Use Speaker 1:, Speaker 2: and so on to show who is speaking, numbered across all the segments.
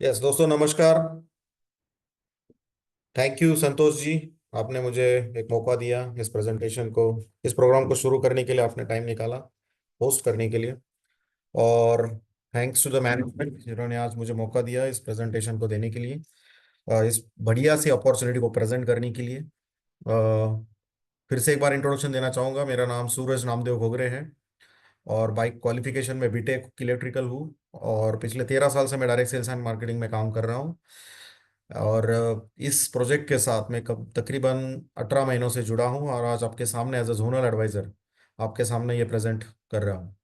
Speaker 1: Yes दोस्तों, नमस्कार। Thank you Santosh ji. आपने मुझे एक मौका दिया इस प्रेजेंटेशन को, इस प्रोग्राम को शुरू करने के लिए आपने टाइम निकाला होस्ट करने के लिए। और थैंक्स टू द मैनेजमेंट जिन्होंने आज मुझे मौका दिया इस प्रेजेंटेशन को देने के लिए, इस बढ़िया सी अपॉर्चुनिटी को प्रेजेंट करने के लिए। फिर से एक बार इंट्रोडक्शन देना चाहूँगा। मेरा नाम सूरज नामदेव घोगरे है और बाइक क्वालिफिकेशन में बीटेक इलेक्ट्रिकल हूँ। और पिछले 13 साल से मैं डायरेक्ट सेल्स एंड मार्केटिंग में काम कर रहा हूँ। और इस प्रोजेक्ट के साथ मैं कब तकरीबन 18 महीनों से जुड़ा हूँ और आज आपके सामने एज अ जोनल एडवाइज़र आपके सामने ये प्रेजेंट कर रहा हूँ।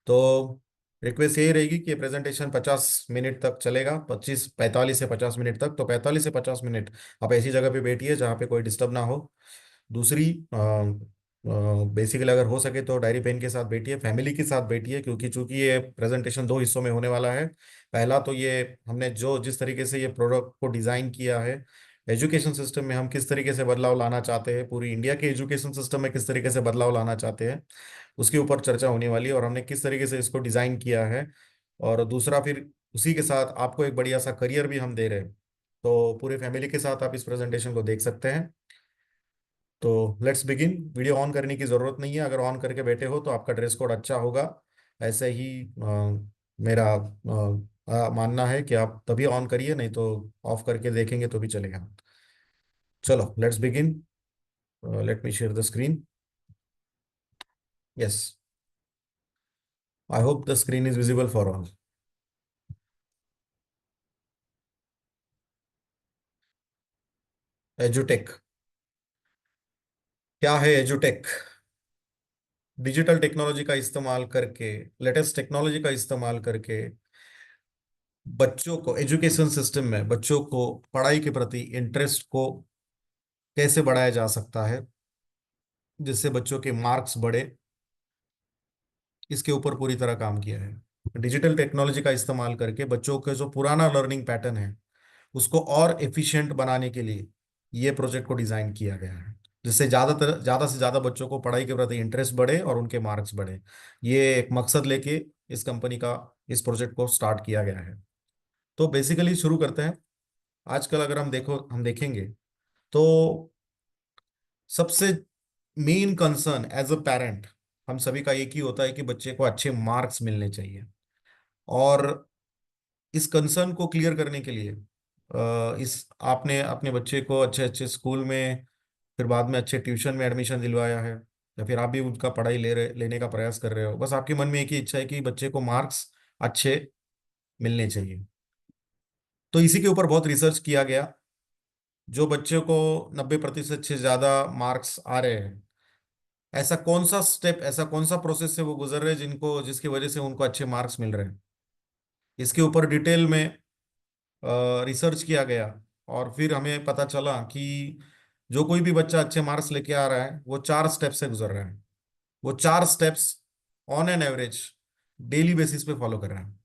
Speaker 1: तो रिक्वेस्ट यही रहेगी कि ये प्रेजेंटेशन 50 मिनट तक चलेगा, 45 से 50 मिनट तक। तो 45 से 50 मिनट आप ऐसी जगह पे बैठिए जहाँ पे कोई डिस्टर्ब ना हो। दूसरी, बेसिकली अगर हो सके तो डायरी पेन के साथ बैठिए, फैमिली के साथ बैठिए, क्योंकि चूंकि ये प्रेजेंटेशन दो हिस्सों में होने वाला है। पहला तो ये हमने जो जिस तरीके से ये प्रोडक्ट को डिज़ाइन किया है, एजुकेशन सिस्टम में हम किस तरीके से बदलाव लाना चाहते हैं, पूरी इंडिया के एजुकेशन सिस्टम में किस तरीके से बदलाव लाना चाहते हैं, उसके ऊपर चर्चा होने वाली है और हमने किस तरीके से इसको डिज़ाइन किया है। और दूसरा, फिर उसी के साथ आपको एक बढ़िया सा करियर भी हम दे रहे हैं। तो पूरे फैमिली के साथ आप इस प्रेजेंटेशन को देख सकते हैं। तो लेट्स बिगिन। वीडियो ऑन करने की ज़रूरत नहीं है, अगर ऑन करके बैठे हो तो आपका ड्रेस कोड अच्छा होगा। ऐसे ही मेरा मानना है कि आप तभी ऑन करिए, नहीं तो ऑफ करके देखेंगे तो भी चलेगा। चलो let's begin. Let me share the screen. Yes, I hope the screen is visible for all. एजुटेक क्या है? एजुटेक डिजिटल टेक्नोलॉजी का इस्तेमाल करके, लेटेस्ट टेक्नोलॉजी का इस्तेमाल करके बच्चों को एजुकेशन सिस्टम में बच्चों को पढ़ाई के प्रति इंटरेस्ट को कैसे बढ़ाया जा सकता है, जिससे बच्चों के मार्क्स बढ़े, इसके ऊपर पूरी तरह काम किया है। डिजिटल टेक्नोलॉजी का इस्तेमाल करके बच्चों के जो पुराना लर्निंग पैटर्न है उसको और एफिशिएंट बनाने के लिए ये प्रोजेक्ट को डिजाइन किया गया है, जिससे ज़्यादा से ज़्यादा बच्चों को पढ़ाई के प्रति इंटरेस्ट बढ़े और उनके मार्क्स बढ़े। ये एक मकसद लेके इस कंपनी का इस प्रोजेक्ट को स्टार्ट किया गया है। तो बेसिकली शुरू करते हैं। आजकल अगर हम देखेंगे तो सबसे main concern as a parent हम सभी का एक ही होता है कि बच्चे को अच्छे मार्क्स मिलने चाहिए। और इस कंसर्न को क्लियर करने के लिए इस आपने अपने बच्चे को अच्छे अच्छे स्कूल में, फिर बाद में अच्छे ट्यूशन में एडमिशन दिलवाया है, या फिर आप भी उनका पढ़ाई लेने का प्रयास कर रहे हो। बस आपके मन में एक ही इच्छा है कि बच्चे को मार्क्स अच्छे मिलने चाहिए। तो इसी के ऊपर बहुत रिसर्च किया गया। जो बच्चे को 90% से ज़्यादा मार्क्स आ रहे हैं, ऐसा कौन सा प्रोसेस से वो गुजर रहे हैं जिसकी वजह से उनको अच्छे मार्क्स मिल रहे हैं, इसके ऊपर डिटेल में रिसर्च किया गया। और फिर हमें पता चला कि जो कोई भी बच्चा अच्छे मार्क्स लेके आ रहा है वो 4 स्टेप से गुजर रहा है। वो 4 steps on an average daily basis पे फॉलो कर रहा है।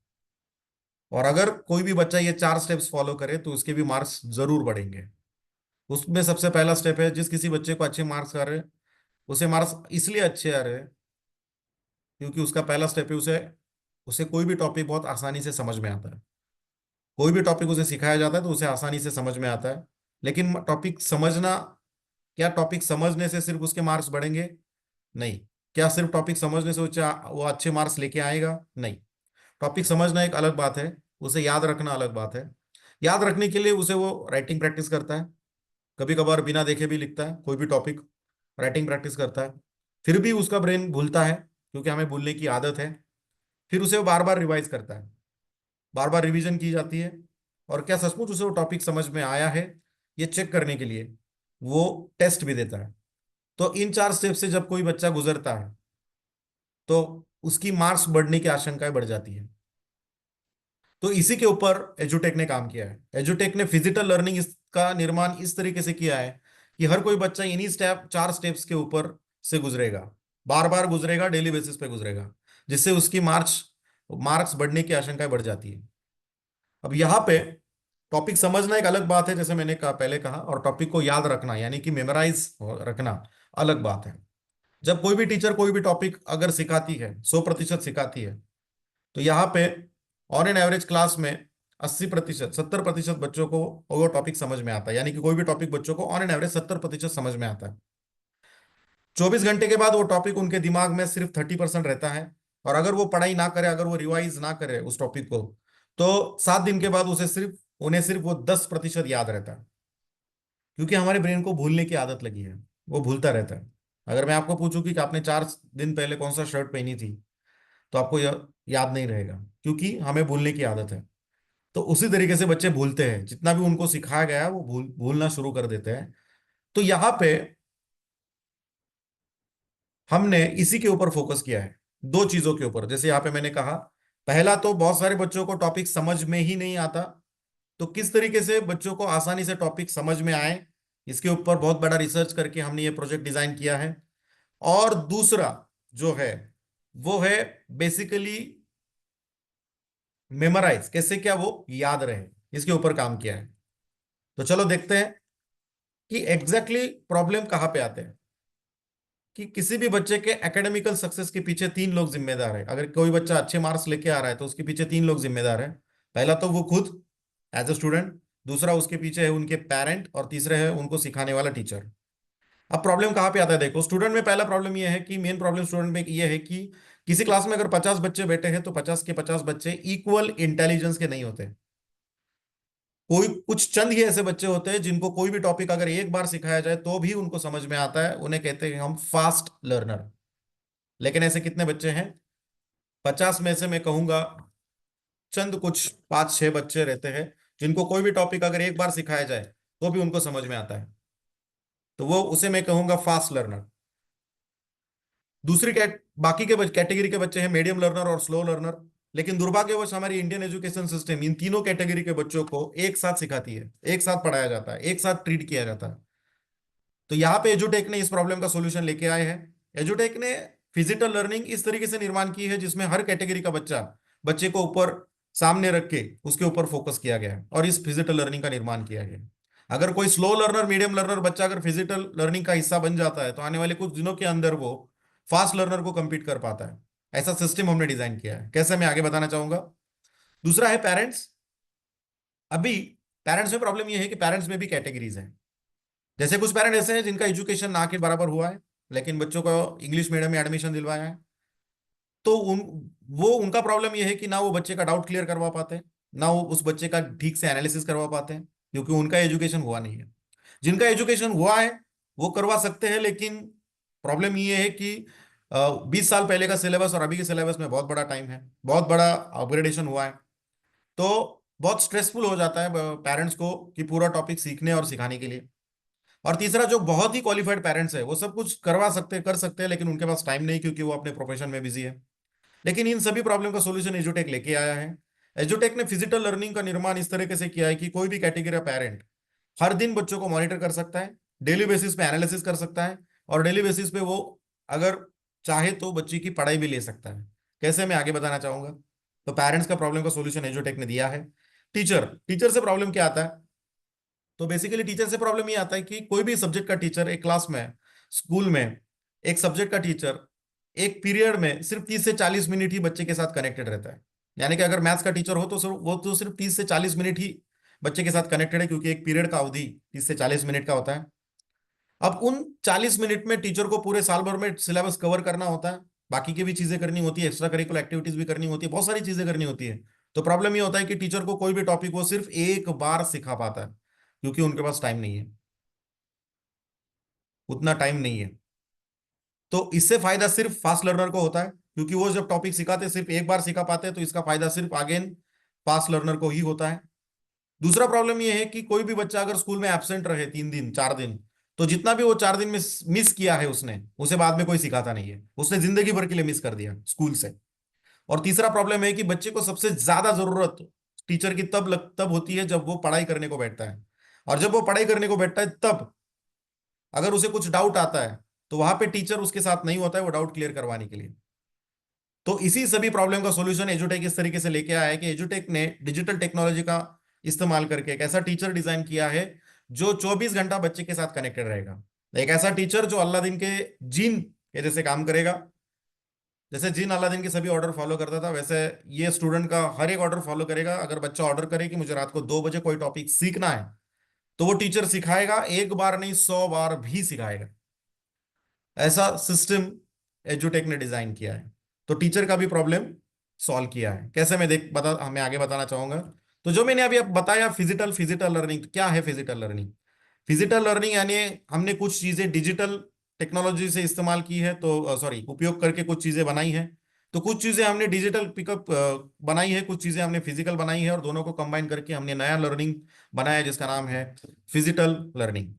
Speaker 1: और अगर कोई भी बच्चा ये 4 स्टेप्स फॉलो करे तो उसके भी मार्क्स जरूर बढ़ेंगे। उसमें सबसे पहला स्टेप है, जिस किसी बच्चे को अच्छे मार्क्स आ रहे हैं उसे मार्क्स इसलिए अच्छे आ रहे हैं क्योंकि उसका पहला स्टेप है, उसे उसे कोई भी टॉपिक बहुत आसानी से समझ में आता है। कोई भी टॉपिक उसे सिखाया जाता है तो उसे आसानी से समझ में आता है। लेकिन टॉपिक समझना, क्या टॉपिक समझने से सिर्फ उसके मार्क्स बढ़ेंगे? नहीं। क्या सिर्फ टॉपिक समझने से वो अच्छे मार्क्स लेके आएगा? नहीं। टॉपिक समझना एक अलग बात है, उसे याद रखना अलग बात है। याद रखने के लिए उसे वो राइटिंग प्रैक्टिस करता है, कभी कभार बिना देखे भी लिखता है कोई भी टॉपिक, राइटिंग प्रैक्टिस करता है। फिर भी उसका ब्रेन भूलता है क्योंकि हमें भूलने की आदत है। फिर उसे वो बार बार रिवाइज करता है, बार बार रिवीजन की जाती है। और क्या सचमुच उसे वो टॉपिक समझ में आया है, ये चेक करने के लिए वो टेस्ट भी देता है। तो इन 4 स्टेप से जब कोई बच्चा गुजरता है तो उसकी मार्क्स बढ़ने की आशंकाएं बढ़ जाती है। तो इसी के ऊपर एजुटेक ने काम किया है। एजुटेक ने फिजिकल लर्निंग का निर्माण इस तरीके से किया है कि हर कोई बच्चा इन्हीं 4 स्टेप्स के ऊपर से गुजरेगा, बार बार गुजरेगा, डेली बेसिस पे गुजरेगा, जिससे उसकी मार्क्स मार्क्स बढ़ने की आशंकाएं बढ़ जाती है। अब यहाँ पे टॉपिक समझना एक अलग बात है, जैसे मैंने पहले कहा, और टॉपिक को याद रखना यानी कि मेमोराइज रखना अलग बात है। जब कोई भी टीचर कोई भी टॉपिक अगर सिखाती है, 100% सिखाती है, तो यहाँ पे ऑन एन एवरेज क्लास में 80%, 70% बच्चों को वो टॉपिक समझ में आता है, यानी कि कोई भी टॉपिक बच्चों को ऑन एन एवरेज 70% समझ में आता है। 24 घंटे के बाद वो टॉपिक उनके दिमाग में सिर्फ 30% रहता है। और अगर वो पढ़ाई ना करे, अगर वो रिवाइज ना करे उस टॉपिक को, तो 7 दिन के बाद उन्हें सिर्फ वो 10% याद रहता है। क्योंकि हमारे ब्रेन को भूलने की आदत लगी है, वो भूलता रहता है। अगर मैं आपको पूछूं कि आपने 4 दिन पहले कौन सा शर्ट पहनी थी, तो आपको याद नहीं रहेगा, क्योंकि हमें भूलने की आदत है। तो उसी तरीके से बच्चे भूलते हैं, जितना भी उनको सिखाया गया है वो भूलना शुरू कर देते हैं। तो यहाँ पे हमने इसी के ऊपर फोकस किया है, दो चीजों के ऊपर। जैसे यहाँ पे मैंने कहा, पहला तो बहुत सारे बच्चों को टॉपिक समझ में ही नहीं आता, तो किस तरीके से बच्चों को आसानी से टॉपिक समझ में आए, इसके ऊपर बहुत बड़ा रिसर्च करके हमने ये प्रोजेक्ट डिजाइन किया है। और दूसरा जो है वो है बेसिकली मेमोराइज, कैसे क्या वो याद रहे, इसके ऊपर काम किया है। तो चलो देखते हैं कि एग्जैक्टली प्रॉब्लम कहाँ पे आते हैं। कि किसी भी बच्चे के एकेडमिकल सक्सेस के पीछे 3 लोग जिम्मेदार है। अगर कोई बच्चा अच्छे मार्क्स लेके आ रहा है तो उसके पीछे 3 लोग जिम्मेदार है। पहला तो वो खुद एज ए स्टूडेंट, दूसरा उसके पीछे है उनके पेरेंट, और तीसरा है उनको सिखाने वाला टीचर। अब प्रॉब्लम कहाँ पे आता है, देखो स्टूडेंट में पहला प्रॉब्लम ये है कि मेन प्रॉब्लम स्टूडेंट में ये है कि किसी क्लास में अगर 50 बच्चे बैठे हैं तो 50 के 50 बच्चे इक्वल इंटेलिजेंस के नहीं होते। कोई कुछ चंद ही ऐसे बच्चे होते हैं जिनको कोई भी टॉपिक अगर एक बार सिखाया जाए तो भी उनको समझ में आता है, उन्हें कहते हैं हम फास्ट लर्नर। लेकिन ऐसे कितने बच्चे हैं? 50 में से मैं कहूंगा चंद कुछ 5-6 बच्चे रहते हैं जिनको कोई भी टॉपिक अगर एक बार सिखाया जाए तो भी उनको समझ में आता है। तो वो उसे मैं कहूंगा फास्ट लर्नर। बाकी के कैटेगरी के बच्चे हैं मीडियम लर्नर और स्लो लर्नर। लेकिन दुर्भाग्यवश हमारी इंडियन एजुकेशन सिस्टम इन तीनों कैटेगरी के बच्चों को एक साथ सिखाती है, एक साथ पढ़ाया जाता है, एक साथ ट्रीट किया जाता है। तो यहाँ पे एजुटेक ने इस प्रॉब्लम का सोल्यूशन लेके आए हैं। एजुटेक ने फिजिकल लर्निंग इस तरीके से निर्माण की है जिसमें हर कैटेगरी का बच्चे को ऊपर सामने रख के उसके ऊपर फोकस किया गया है और इस फिजिकल लर्निंग का निर्माण किया गया है। अगर कोई स्लो लर्नर, मीडियम लर्नर बच्चा अगर फिजिकल लर्निंग का हिस्सा बन जाता है तो आने वाले कुछ दिनों के अंदर वो फास्ट लर्नर को compete कर पाता है। ऐसा सिस्टम हमने डिजाइन किया है, कैसे मैं आगे बताना चाहूंगा। दूसरा है पेरेंट्स। अभी पेरेंट्स में प्रॉब्लम यह है कि पेरेंट्स में भी कैटेगरीज हैं। जैसे कुछ पेरेंट ऐसे हैं जिनका एजुकेशन ना के बराबर हुआ है, लेकिन बच्चों को इंग्लिश मीडियम में एडमिशन दिलवाया है। तो उनका प्रॉब्लम यह है कि ना वो बच्चे का डाउट क्लियर करवा पाते हैं, ना वो उस बच्चे का ठीक से एनालिसिस करवा पाते हैं, क्योंकि उनका एजुकेशन हुआ नहीं है। जिनका एजुकेशन हुआ है वो करवा सकते हैं, लेकिन प्रॉब्लम ये है कि 20 साल पहले का सिलेबस और अभी के सिलेबस में बहुत बड़ा टाइम है, बहुत बड़ा अपग्रेडेशन हुआ है। तो बहुत स्ट्रेसफुल हो जाता है पेरेंट्स को कि पूरा टॉपिक सीखने और सिखाने के लिए। और तीसरा, जो बहुत ही क्वालिफाइड पेरेंट्स है वो सब कुछ करवा सकते कर सकते हैं, लेकिन उनके पास टाइम नहीं, क्योंकि वो अपने प्रोफेशन में बिजी है। लेकिन इन सभी प्रॉब्लम का सोल्यूशन एजुटेक लेके आया है। एजुटेक ने फिजिकल लर्निंग का निर्माण इस तरीके से किया है कि कोई भी कैटेगरी का पेरेंट हर दिन बच्चों को मॉनिटर कर सकता है, डेली बेसिस पे एनालिसिस कर सकता है, और डेली बेसिस पे वो अगर चाहे तो बच्ची की पढ़ाई भी ले सकता है। कैसे, मैं आगे बताना चाहूंगा। तो पेरेंट्स का प्रॉब्लम का सोल्यूशन एजुटेक ने दिया है। टीचर टीचर से प्रॉब्लम क्या आता है? तो बेसिकली टीचर से प्रॉब्लम ये आता है कि कोई भी सब्जेक्ट का टीचर एक क्लास में, स्कूल में, एक सब्जेक्ट का टीचर एक पीरियड में सिर्फ 30 से 40 मिनट ही बच्चे के साथ कनेक्टेड रहता है। यानी कि अगर मैथ्स का टीचर हो तो सिर्फ 30 से 40 मिनट ही बच्चे के साथ कनेक्टेड है, क्योंकि एक पीरियड का अवधि 30 से 40 मिनट का होता है। अब उन 40 मिनट में टीचर को पूरे साल भर में सिलेबस कवर करना होता है, बाकी की भी चीजें करनी होती है, एक्स्ट्रा करिकुलर एक्टिविटीज भी करनी होती है, बहुत सारी चीजें करनी होती है। तो प्रॉब्लम ये होता है कि टीचर को कोई भी टॉपिक वो सिर्फ एक बार सिखा पाता है, क्योंकि उनके पास टाइम नहीं है, उतना टाइम नहीं है। तो इससे फायदा सिर्फ फास्ट लर्नर को होता है, क्योंकि वो जब टॉपिक सिखाते हैं सिर्फ एक बार सिखा पाते हैं, तो इसका फायदा सिर्फ अगेन फास्ट लर्नर को ही होता है। दूसरा प्रॉब्लम यह है कि कोई भी बच्चा अगर स्कूल में एब्सेंट रहे 3 दिन 4 दिन, तो जितना भी वो 4 दिन में मिस किया है उसने, उसे बाद में कोई सिखाता नहीं है, उसने जिंदगी भर के लिए मिस कर दिया स्कूल से। और तीसरा प्रॉब्लम है कि बच्चे को सबसे ज्यादा जरूरत टीचर की तब होती है जब वो पढ़ाई करने को बैठता है। और जब वो पढ़ाई करने को बैठता है तब अगर उसे कुछ डाउट आता है तो वहां पे टीचर उसके साथ नहीं होता है वो डाउट क्लियर करवाने के लिए। तो इसी सभी प्रॉब्लम का सॉल्यूशन एजुटेक इस तरीके से लेके आया है कि एजुटेक ने डिजिटल टेक्नोलॉजी का इस्तेमाल करके एक ऐसा टीचर डिजाइन किया है जो 24 घंटा बच्चे के साथ कनेक्टेड रहेगा। एक ऐसा टीचर जो अल्लादीन के जीन के जैसे काम करेगा, जैसे जिन अलादीन के सभी ऑर्डर फॉलो करता था, वैसे ये स्टूडेंट का हर एक ऑर्डर फॉलो करेगा। अगर बच्चा ऑर्डर करे कि मुझे रात को 2 बजे कोई टॉपिक सीखना है, तो वो टीचर सिखाएगा, एक बार नहीं 100 बार भी सिखाएगा। ऐसा सिस्टम एजुटेक ने डिजाइन किया है। तो टीचर का भी प्रॉब्लम सॉल्व किया है। कैसे, मैं आगे बताना चाहूंगा। तो जो मैंने अभी अब बताया, फिजिकल फिजिकल लर्निंग, तो क्या है फिजिकल लर्निंग? फिजिकल लर्निंग यानी हमने कुछ चीजें डिजिटल टेक्नोलॉजी से इस्तेमाल की है, तो सॉरी, उपयोग करके कुछ चीजें बनाई है। तो कुछ चीजें हमने डिजिटल पिकअप बनाई है, कुछ चीजें हमने फिजिकल बनाई है, और दोनों को कंबाइन करके हमने नया लर्निंग बनाया है, जिसका नाम है फिजिकल लर्निंग।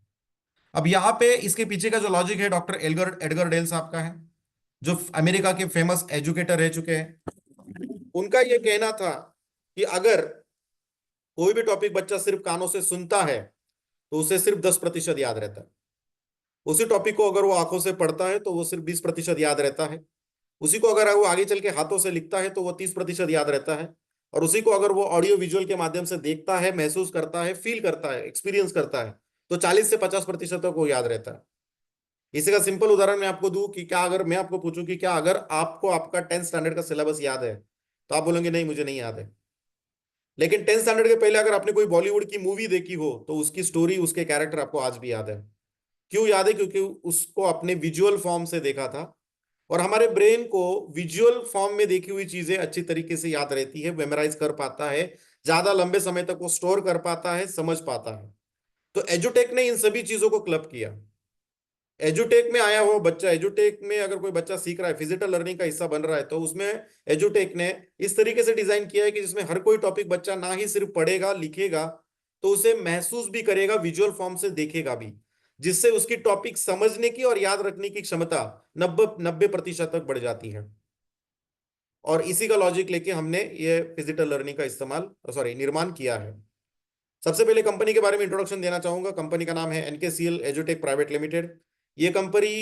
Speaker 1: अब यहाँ पे इसके पीछे का जो लॉजिक है, डॉक्टर एडगर एडगर डेल साहब का है, जो अमेरिका के फेमस एजुकेटर रह चुके हैं। उनका यह कहना था कि अगर कोई भी टॉपिक बच्चा सिर्फ कानों से सुनता है, तो उसे सिर्फ 10% याद रहता है। उसी टॉपिक को अगर वो आंखों से पढ़ता है, तो वो सिर्फ 20% याद रहता है। उसी को अगर वो आगे चल के हाथों से लिखता है, तो वो 30% याद रहता है। और उसी को अगर वो ऑडियो विजुअल के माध्यम से देखता है, महसूस करता है, फील करता है, एक्सपीरियंस करता है, तो 40 से 50% तक वो याद रहता है। इसी का सिंपल उदाहरण मैं आपको दूं कि क्या अगर मैं आपको पूछूं कि क्या अगर आपको आपका 10th स्टैंडर्ड का सिलेबस याद है, तो आप बोलेंगे नहीं मुझे नहीं याद है। लेकिन 10th स्टैंडर्ड के पहले अगर आपने कोई बॉलीवुड की मूवी देखी हो, तो उसकी स्टोरी, उसके कैरेक्टर आपको आज भी याद है। क्यों याद है? क्योंकि उसको आपने विजुअल फॉर्म से देखा था। और हमारे ब्रेन को विजुअल फॉर्म में देखी हुई चीजें अच्छी तरीके से याद रहती है, मेमोराइज कर पाता है, ज्यादा लंबे समय तक वो स्टोर कर पाता है, समझ पाता है। तो एजुटेक ने इन सभी चीजों को क्लब किया। एजुटेक में आया हो बच्चा, एजुटेक में अगर कोई बच्चा सीख रहा है, फिजिकल लर्निंग का हिस्सा बन रहा है, तो उसमें एजुटेक ने इस तरीके से डिजाइन किया है कि जिसमें हर कोई टॉपिक बच्चा ना ही सिर्फ पढ़ेगा लिखेगा, तो उसे महसूस भी करेगा, विजुअल फॉर्म से देखेगा भी, जिससे उसकी टॉपिक समझने की और याद रखने की क्षमता 90-90% तक बढ़ जाती है। और इसी का लॉजिक लेके हमने ये फिजिकल लर्निंग का इस्तेमाल, सॉरी, निर्माण किया है। सबसे पहले कंपनी के बारे में इंट्रोडक्शन देना चाहूंगा। कंपनी का नाम है एनकेसीएल एजुटेक प्राइवेट लिमिटेड। ये कंपनी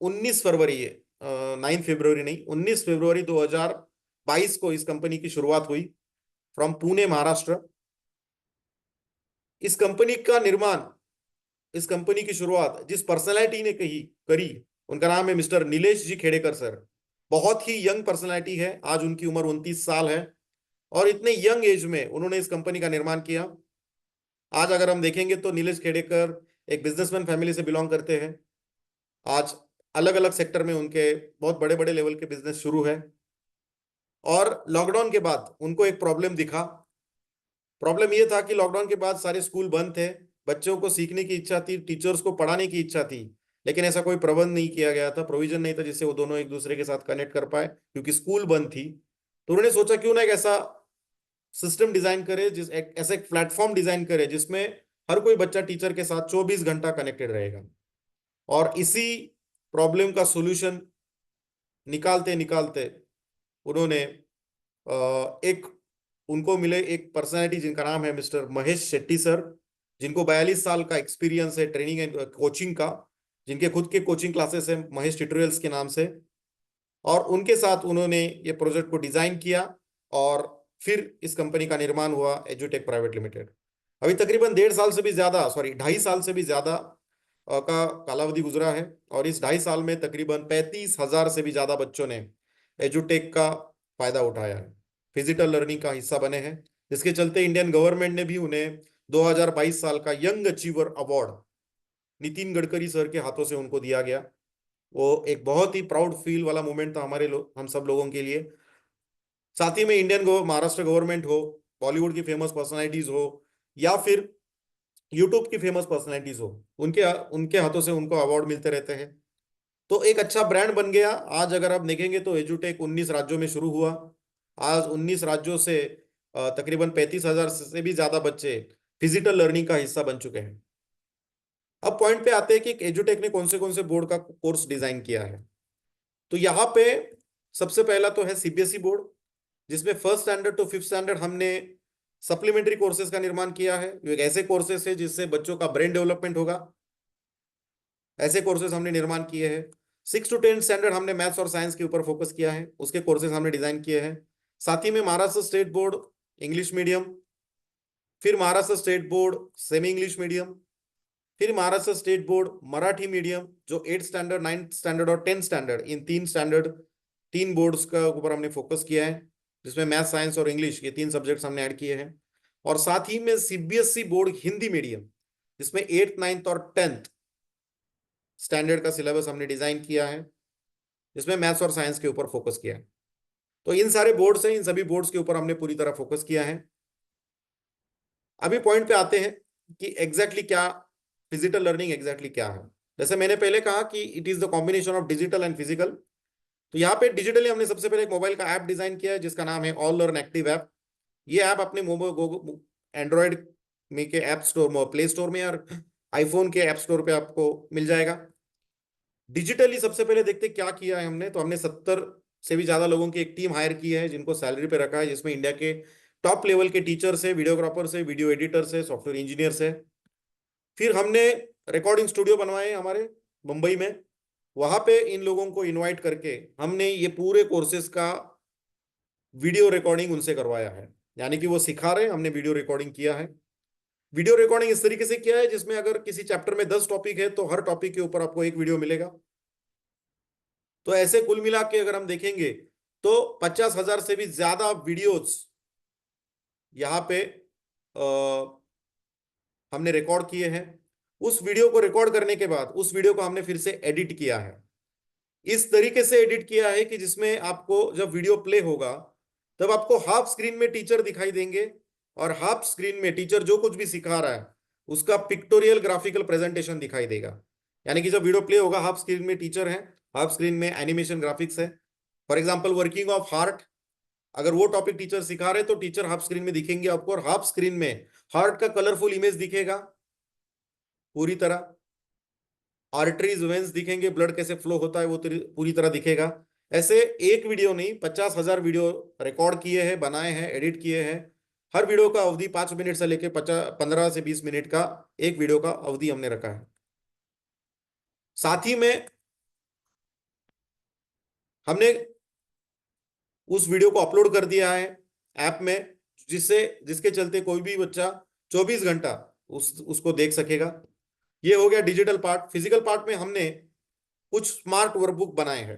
Speaker 1: 19 फरवरी, 9 फरवरी नहीं, 19 फरवरी 2022 को इस कंपनी की शुरुआत हुई, फ्रॉम पुणे, महाराष्ट्र। इस कंपनी का निर्माण, इस कंपनी की शुरुआत जिस पर्सनैलिटी ने करी, उनका नाम है मिस्टर नीलेश जी खेड़ेकर सर। बहुत ही यंग पर्सनैलिटी है, आज उनकी उम्र 29 साल है। और इतने यंग एज में उन्होंने इस कंपनी का निर्माण किया। आज अगर हम देखेंगे तो नीलेश खेड़ेकर एक बिजनेसमैन फैमिली से बिलोंग करते हैं। आज अलग अलग सेक्टर में उनके बहुत बड़े बड़े लेवल के बिजनेस शुरू है। और लॉकडाउन के बाद उनको एक प्रॉब्लम दिखा। प्रॉब्लम ये था कि लॉकडाउन के बाद सारे स्कूल बंद थे, बच्चों को सीखने की इच्छा थी, टीचर्स को पढ़ाने की इच्छा थी, लेकिन ऐसा कोई प्रबंध नहीं किया गया था, प्रोविजन नहीं था जिससे वो दोनों एक दूसरे के साथ कनेक्ट कर पाए, क्योंकि स्कूल बंद थी। तो उन्होंने सोचा क्यों ना एक ऐसा सिस्टम डिजाइन करे, ऐसा एक प्लेटफॉर्म डिजाइन करे जिसमें हर कोई बच्चा टीचर के साथ 24 घंटा कनेक्टेड रहेगा। और इसी प्रॉब्लम का सॉल्यूशन निकालते निकालते उन्होंने एक, उनको मिले एक पर्सनैलिटी जिनका नाम है मिस्टर महेश शेट्टी सर, जिनको 42 साल का एक्सपीरियंस है ट्रेनिंग एंड कोचिंग का, जिनके खुद के कोचिंग क्लासेस हैं महेश ट्यूटोरियल्स के नाम से। और उनके साथ उन्होंने ये प्रोजेक्ट को डिजाइन किया, और फिर इस कंपनी का निर्माण हुआ एजुटेक प्राइवेट लिमिटेड। अभी तकरीबन 1.5 साल से भी ज्यादा, सॉरी 2.5 साल से भी ज्यादा का कालावधि गुजरा है। और इस 2.5 साल में तकरीबन 35,000 से भी ज्यादा बच्चों ने एजुटेक का फायदा उठाया है, फिजिकल लर्निंग का हिस्सा बने हैं, जिसके चलते इंडियन गवर्नमेंट ने भी उन्हें 2022 साल का young achiever award Nitin Gadkari sir के हाथों से उनको दिया गया। वो एक बहुत ही प्राउड फील वाला मोमेंट था हमारे लोग, हम सब लोगों के लिए। साथ ही में महाराष्ट्र गवर्नमेंट हो, बॉलीवुड की फेमस पर्सनालिटीज हो, या फिर यूट्यूब की फेमस पर्सनालिटीज हो, उनके उनके हाथों से उनको अवार्ड मिलते रहते हैं। तो एक अच्छा ब्रांड बन गया। आज अगर आप देखेंगे तो एजुटेक 19 राज्यों में शुरू हुआ। आज 19 राज्यों से तकरीबन 35,000 से भी ज्यादा बच्चे फिजिकल लर्निंग का हिस्सा बन चुके हैं। अब पॉइंट पे आते हैं कि एजुटेक ने कौन से बोर्ड का कोर्स डिजाइन किया है। तो यहाँ पे सबसे पहला तो है सीबीएसई बोर्ड, जिसमें 1st standard to 5th standard हमने सप्लीमेंट्री कोर्सेज का निर्माण किया है। ये एक ऐसे कोर्सेज है जिससे बच्चों का ब्रेन डेवलपमेंट होगा, ऐसे कोर्सेज हमने निर्माण किए हैं। 6 to 10 स्टैंडर्ड हमने मैथ्स और साइंस के ऊपर फोकस किया है, उसके कोर्सेज हमने डिजाइन किए हैं। साथ ही में Maharashtra state board English medium, फिर Maharashtra state board semi English medium, फिर Maharashtra state board Marathi medium, जो 8th स्टैंडर्ड, 9th स्टैंडर्ड और 10th स्टैंडर्ड, इन 3 स्टैंडर्ड 3 बोर्ड्स का ऊपर हमने फोकस किया है, जिसमें मैथ, साइंस और इंग्लिश, ये 3 सब्जेक्ट्स हमने ऐड किए हैं। और साथ ही में सीबीएसई बोर्ड हिंदी मीडियम, जिसमें 8th 9th और 10th स्टैंडर्ड का सिलेबस हमने डिजाइन किया है, जिसमें मैथ्स और साइंस के ऊपर फोकस किया है। तो इन सारे बोर्ड्स हैं, इन सभी बोर्ड्स के ऊपर हमने पूरी तरह फोकस किया है। अभी पॉइंट पे आते हैं कि एग्जैक्टली क्या फिजिकल लर्निंग एग्जैक्टली क्या है। जैसे मैंने पहले कहा कि it is the combination of digital and physical. तो यहाँ पे डिजिटली हमने सबसे पहले एक मोबाइल का ऐप डिजाइन किया है, जिसका नाम है ऑल लर्न एक्टिव ऐप। ये ऐप अपने मोबाइल एंड्रॉयड में के ऐप स्टोर, प्ले स्टोर में, और आईफोन के ऐप स्टोर पे आपको मिल जाएगा। डिजिटली सबसे पहले देखते क्या किया है हमने। तो हमने 70 से भी ज्यादा लोगों की एक टीम हायर की है, जिनको सैलरी पे रखा है, जिसमें इंडिया के टॉप लेवल के टीचर्स है, वीडियोग्राफर्स है, वीडियो एडिटर्स है, सॉफ्टवेयर इंजीनियर्स है। फिर हमने रिकॉर्डिंग स्टूडियो बनवाए हमारे मुंबई में। वहां पे इन लोगों को इनवाइट करके हमने ये पूरे कोर्सेज का वीडियो रिकॉर्डिंग उनसे करवाया है। यानी कि वो सिखा रहे हैं, हमने वीडियो रिकॉर्डिंग किया है। वीडियो रिकॉर्डिंग इस तरीके से किया है जिसमें अगर किसी चैप्टर में 10 टॉपिक है तो हर टॉपिक के ऊपर आपको एक वीडियो मिलेगा। तो ऐसे कुल मिला के अगर हम देखेंगे तो 50,000 से भी ज्यादा वीडियोस यहाँ पे हमने रिकॉर्ड किए हैं। उस वीडियो को रिकॉर्ड करने के बाद उस वीडियो को हमने फिर से एडिट किया है। इस तरीके से एडिट किया है कि जिसमें आपको जब वीडियो प्ले होगा तब आपको हाफ स्क्रीन में टीचर दिखाई देंगे, और हाफ स्क्रीन में टीचर जो कुछ भी सिखा रहा है उसका पिक्टोरियल ग्राफिकल प्रेजेंटेशन दिखाई देगा। यानी कि जब वीडियो प्ले होगा, हाफ स्क्रीन में टीचर है, हाफ स्क्रीन में एनिमेशन ग्राफिक्स है। For example working of heart, अगर वो टॉपिक टीचर सिखा रहे तो टीचर हाफ स्क्रीन में दिखेंगे आपको, और हाफ स्क्रीन में हार्ट का कलरफुल इमेज दिखेगा पूरी तरह। आर्टरीज वेन्स दिखेंगे, ब्लड कैसे फ्लो होता है वो पूरी तरह दिखेगा। ऐसे एक वीडियो नहीं, 50,000 वीडियो रिकॉर्ड किए हैं, बनाए हैं, एडिट किए हैं। हर वीडियो का अवधि 5 मिनट से लेकर 15 से 20 मिनट का एक वीडियो का अवधि हमने रखा है। साथ ही में हमने उस वीडियो को अपलोड कर दिया है ऐप में, जिससे जिसके चलते कोई भी बच्चा 24 घंटा उसको देख सकेगा। ये हो गया डिजिटल पार्ट। फिजिकल पार्ट में हमने कुछ स्मार्ट वर्कबुक बनाए हैं।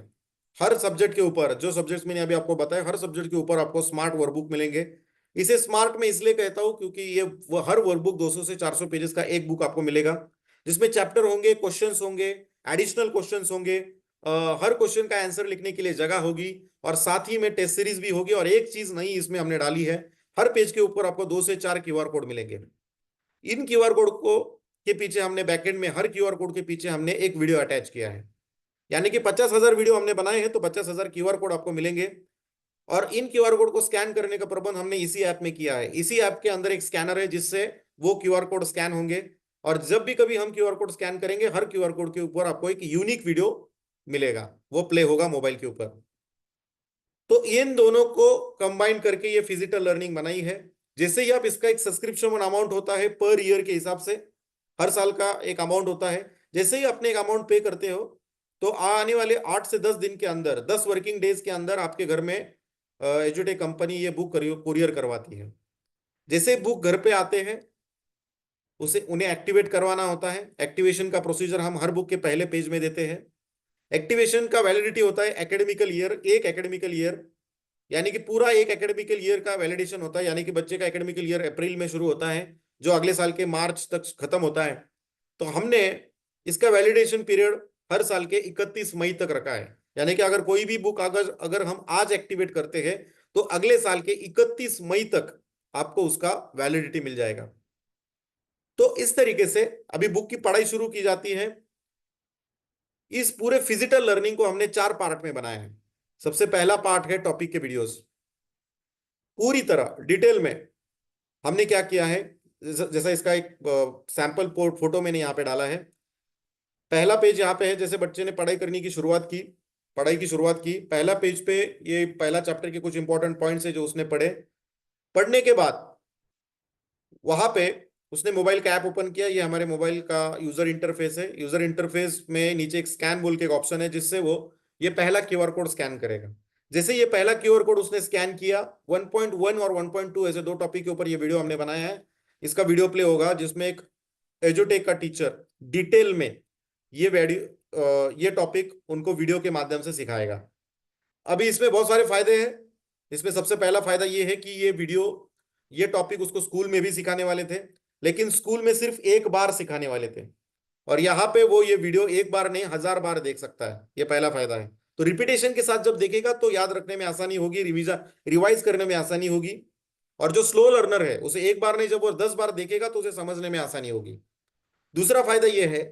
Speaker 1: हर सब्जेक्ट के ऊपर, जो सब्जेक्ट्स मैंने अभी आपको बताया, हर सब्जेक्ट के ऊपर आपको स्मार्ट वर्कबुक मिलेंगे। इसे स्मार्ट में इसलिए कहता हूं क्योंकि हर वर्कबुक 200 से 400 पेजेस का एक बुक आपको मिलेगा, जिसमें चैप्टर होंगे, क्वेश्चंस होंगे, एडिशनल क्वेश्चंस होंगे, हर क्वेश्चन का आंसर लिखने के लिए जगह होगी, और साथ ही में टेस्ट सीरीज भी होगी। और एक चीज नई इसमें हमने डाली है, हर पेज के ऊपर आपको 2 से 4 क्यूआर कोड मिलेंगे। इन क्यूआर कोड को के पीछे हमने बैकएंड में, हर क्यूआर कोड के पीछे हमने एक वीडियो अटैच किया है। यानी कि 50,000 वीडियो हमने बनाए हैं तो 50,000 क्यूआर कोड आपको मिलेंगे। और इन क्यूआर कोड को स्कैन करने का प्रबंध हमने इसी ऐप में किया है। इसी ऐप के अंदर एक स्कैनर है जिससे वो क्यूआर कोड स्कैन होंगे, और जब भी कभी हम क्यूआर कोड स्कैन करेंगे, हर क्यूआर कोड के ऊपर आपको एक यूनिक वीडियो मिलेगा, वो प्ले होगा मोबाइल के ऊपर। तो इन दोनों को कंबाइन करके ये फिजिकल लर्निंग बनाई है। जैसे ही आप इसका एक सब्सक्रिप्शन अमाउंट होता है पर ईयर के हिसाब से, हर साल का एक अमाउंट होता है। जैसे ही अपने एक अमाउंट पे करते हो तो आने वाले 8 से 10 दिन के अंदर, 10 वर्किंग डेज के अंदर आपके घर में एजुटेक कंपनी ये बुक कुरियर करवाती है। जैसे बुक घर पे आते हैं, उसे उन्हें एक्टिवेट करवाना होता है। एक्टिवेशन का प्रोसीजर हम हर बुक के पहले पेज में देते हैं। एक्टिवेशन का वैलिडिटी होता है एकेडमिकल ईयर, एक एकेडमिकल ईयर, यानी कि पूरा एक एकेडमिकल ईयर का वैलिडेशन होता है। यानी कि बच्चे का एकेडमिकल ईयर अप्रैल में शुरू होता है, जो अगले साल के मार्च तक खत्म होता है। तो हमने इसका वैलिडेशन पीरियड हर साल के 31 मई तक रखा है। यानी कि अगर कोई भी बुक अगर अगर हम आज एक्टिवेट करते हैं तो अगले साल के 31 मई तक आपको उसका वैलिडिटी मिल जाएगा। तो इस तरीके से अभी बुक की पढ़ाई शुरू की जाती है। इस पूरे फिजिकल लर्निंग को हमने 4 पार्ट में बनाया है। सबसे पहला पार्ट है टॉपिक के वीडियोस। पूरी तरह डिटेल में हमने क्या किया है, जैसा इसका एक सैंपल फोटो मैंने यहाँ पे डाला है। पहला पेज यहाँ पे है, जैसे बच्चे ने पढ़ाई करने की शुरुआत की, पढ़ाई की शुरुआत की, पहला पेज पे ये पहला चैप्टर के कुछ इंपॉर्टेंट पॉइंट्स है जो उसने पढ़े। पढ़ने के बाद वहां पे उसने मोबाइल का ऐप ओपन किया। ये हमारे मोबाइल का यूजर इंटरफेस है। यूजर इंटरफेस में नीचे एक स्कैन बोल के एक ऑप्शन है, जिससे वो ये पहला क्यूआर कोड स्कैन करेगा। जैसे ये पहला क्यूआर कोड उसने स्कैन किया, 1.1 और 1.2 ऐसे 2 टॉपिक के ऊपर ये वीडियो हमने बनाया है। इसका वीडियो प्ले होगा जिसमें एक एजुटेक का टीचर डिटेल में ये वीडियो ये टॉपिक उनको वीडियो के माध्यम से सिखाएगा। अभी इसमें बहुत सारे फायदे हैं। इसमें सबसे पहला फायदा ये है कि ये वीडियो, ये टॉपिक उसको स्कूल में भी सिखाने वाले थे, लेकिन स्कूल में सिर्फ एक बार सिखाने वाले थे, और यहाँ पे वो ये वीडियो एक बार नहीं 1000 बार देख सकता है। ये पहला फायदा है। तो रिपीटेशन के साथ जब देखेगा तो याद रखने में आसानी होगी, रिवाइज करने में आसानी होगी। और जो स्लो लर्नर है उसे एक बार नहीं, जब वो 10 बार देखेगा तो उसे समझने में आसानी होगी। दूसरा फायदा यह है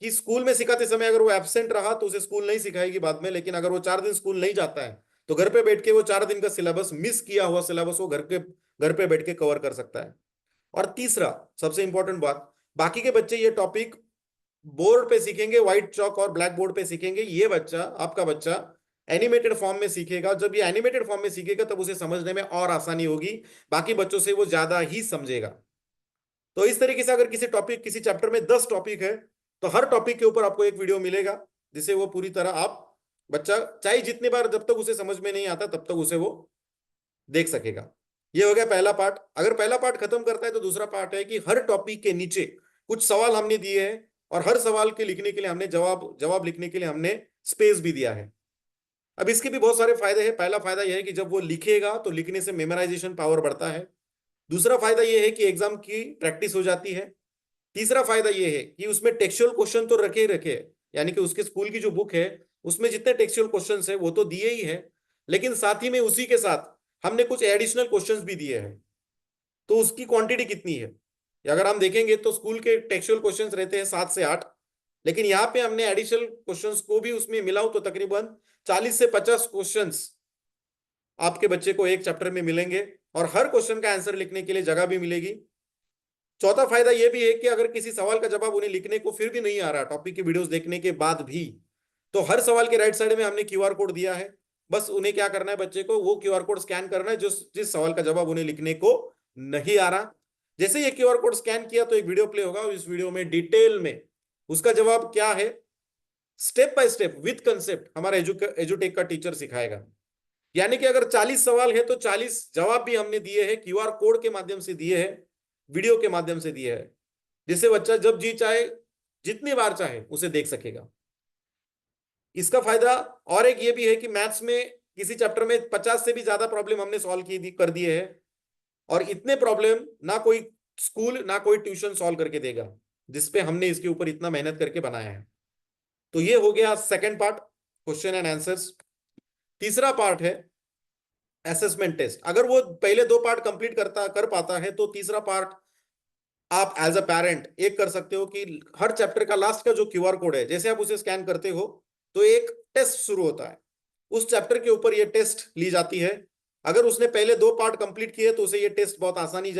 Speaker 1: कि स्कूल में सिखाते समय अगर वो एब्सेंट रहा तो उसे स्कूल नहीं सिखाएगी बाद में, लेकिन अगर वो 4 दिन स्कूल नहीं जाता है तो घर पे बैठ के वो 4 दिन का सिलेबस, मिस किया हुआ सिलेबस, वो घर पे बैठ के कवर कर सकता है। और तीसरा सबसे इंपॉर्टेंट बात, बाकी के बच्चे ये टॉपिक बोर्ड पे सीखेंगे, व्हाइट चौक और ब्लैक बोर्ड पे सीखेंगे, ये बच्चा, आपका बच्चा एनिमेटेड फॉर्म में सीखेगा। जब ये एनिमेटेड फॉर्म में सीखेगा तब उसे समझने में और आसानी होगी, बाकी बच्चों से वो ज्यादा ही समझेगा। तो इस तरीके से अगर किसी टॉपिक, किसी चैप्टर में 10 टॉपिक है तो हर टॉपिक के ऊपर आपको एक वीडियो मिलेगा, जिसे वो पूरी तरह आप, बच्चा चाहे जितनी बार, जब तक उसे समझ में नहीं आता तब तक उसे वो देख सकेगा। ये हो गया पहला पार्ट। अगर पहला पार्ट खत्म करता है तो दूसरा पार्ट है कि हर टॉपिक के नीचे कुछ सवाल हमने दिए हैं, और हर सवाल के लिखने के लिए हमने जवाब लिखने के लिए हमने स्पेस भी दिया है। अब इसके भी बहुत सारे फायदे हैं। पहला फायदा यह है कि जब वो लिखेगा तो लिखने से मेमोराइजेशन पावर बढ़ता है। दूसरा फायदा यह है कि एग्जाम की प्रैक्टिस हो जाती है। तीसरा फायदा यह है कि उसमें टेक्सचुअल क्वेश्चन तो रखे ही रखे, यानी कि उसके स्कूल की जो बुक है उसमें जितने टेक्सचुअल क्वेश्चन है वो तो दिए ही है, लेकिन साथ ही में उसी के साथ हमने कुछ एडिशनल क्वेश्चंस भी दिए हैं। तो उसकी क्वांटिटी कितनी है, अगर हम देखेंगे तो स्कूल के टेक्सचुअल क्वेश्चंस रहते हैं 7 से 8, लेकिन यहाँ पे हमने एडिशनल क्वेश्चंस को भी उसमें मिलाओ तो तकरीबन 40 से 50 क्वेश्चंस आपके बच्चे को एक चैप्टर में मिलेंगे, और हर क्वेश्चन का आंसर लिखने के लिए जगह भी मिलेगी। चौथा फायदा यह भी है कि अगर किसी सवाल का जवाब उन्हें लिखने को फिर भी नहीं आ रहा टॉपिक की वीडियोस देखने के बाद भी, तो हर सवाल के राइट साइड में हमने क्यूआर कोड दिया है। बस उन्हें क्या करना है, बच्चे को वो क्यूआर कोड स्कैन करना है जो जिस सवाल का जवाब उन्हें लिखने को नहीं आ रहा। जैसे ये क्यूआर कोड स्कैन किया तो एक वीडियो प्ले होगा, और इस वीडियो में डिटेल में उसका जवाब क्या है, step by step with concept हमारा एजुटेक का टीचर सिखाएगा। यानी कि अगर 40 सवाल है तो 40 जवाब भी हमने दिए हैं, क्यूआर कोड के माध्यम से दिए हैं, वीडियो के माध्यम से दिए हैं, जिससे बच्चा जब जी चाहे, जितनी बार चाहे उसे देख सकेगा। इसका फायदा और एक ये भी है कि मैथ्स में किसी चैप्टर में 50 से भी ज्यादा प्रॉब्लम हमने सॉल्व कर दिए हैं, और इतने प्रॉब्लम ना कोई स्कूल ना कोई ट्यूशन सॉल्व करके देगा, जिसपे हमने इसके ऊपर इतना मेहनत करके बनाया है। तो ये हो गया second part, question and answers. तीसरा पार्ट है असेसमेंट टेस्ट। अगर वो पहले 2 पार्ट कंप्लीट कर पाता है तो तीसरा पार्ट आप एज अ पेरेंट एक कर सकते हो कि हर चैप्टर का लास्ट का जो क्यूआर कोड है, जैसे आप उसे स्कैन करते हो तो एक टेस्ट शुरू होता है, उस चैप्टर के ऊपर ये टेस्ट ली जाती है। अगर उसने पहले 2 पार्ट कंप्लीट किए तो उसे ये टेस्ट बहुत आसान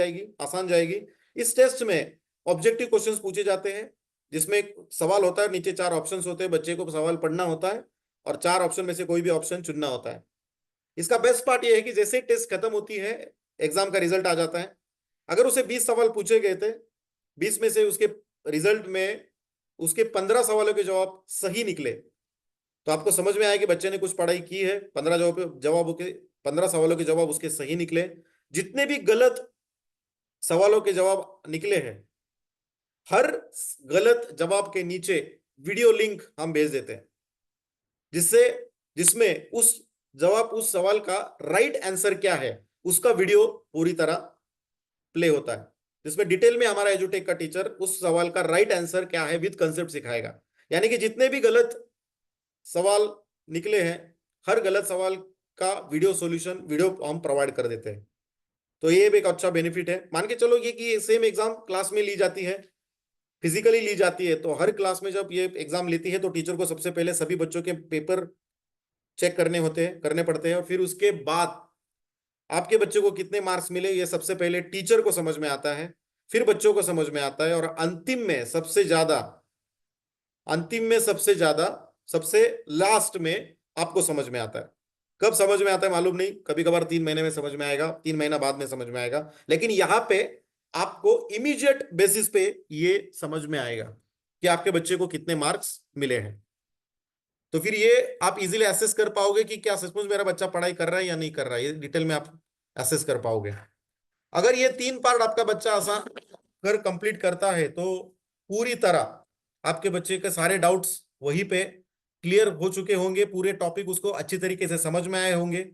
Speaker 1: जाएगी। इस टेस्ट में ऑब्जेक्टिव क्वेश्चंस पूछे जाते हैं, जिसमें एक सवाल होता है, नीचे 4 ऑप्शंस होते हैं, बच्चे को सवाल पढ़ना होता है और 4 ऑप्शन में से कोई भी ऑप्शन चुनना होता है। इसका बेस्ट पार्ट यह है कि जैसे टेस्ट खत्म होती है, एग्जाम का रिजल्ट आ जाता है। अगर उसे 20 सवाल पूछे गए थे, 20 में से उसके रिजल्ट में उसके 15 सवालों के जवाब सही निकले, तो आपको समझ में आया कि बच्चे ने कुछ पढ़ाई की है। 15 सवालों के जवाब उसके सही निकले। जितने भी गलत सवालों के जवाब निकले हैं, हर गलत जवाब के नीचे वीडियो लिंक हम भेज देते हैं, जिससे जिसमें उस सवाल का राइट आंसर क्या है उसका वीडियो पूरी तरह प्ले होता है, जिसमें डिटेल में हमारा एजुटेक का टीचर उस सवाल का राइट आंसर क्या है विद कंसेप्ट सिखाएगा। यानी कि जितने भी गलत सवाल निकले हैं, हर गलत सवाल का वीडियो हम प्रोवाइड कर देते हैं। तो ये भी एक अच्छा बेनिफिट है। मान के चलो ये कि सेम एग्जाम क्लास में ली जाती है, फिजिकली ली जाती है, तो हर क्लास में जब ये एग्जाम लेती है तो टीचर को सबसे पहले सभी बच्चों के पेपर चेक करने पड़ते हैं, और फिर उसके बाद आपके बच्चे को कितने मार्क्स मिले ये सबसे पहले टीचर को समझ में आता है, फिर बच्चों को समझ में आता है, और अंतिम में सबसे ज्यादा सबसे लास्ट में आपको समझ में आता है। कब समझ में आता है मालूम नहीं, कभी कभार 3 महीने में समझ में आएगा, 3 महीना बाद में समझ में आएगा, लेकिन यहां पे आपको इमीडिएट बेसिस पे ये समझ में आएगा कि आपके बच्चे को कितने मार्क्स मिले हैं। तो फिर ये आप इजीली एसेस कर पाओगे कि क्या सचमुच मेरा बच्चा पढ़ाई कर रहा है या नहीं कर रहा है, ये डिटेल में आप एसेस कर पाओगे। अगर ये 3 पार्ट आपका बच्चा आसान कर कंप्लीट करता है तो पूरी तरह आपके बच्चे के सारे डाउट्स वहीं पे क्लियर हो चुके होंगे, पूरे टॉपिक उसको अच्छी तरीके से समझ में आए होंगे।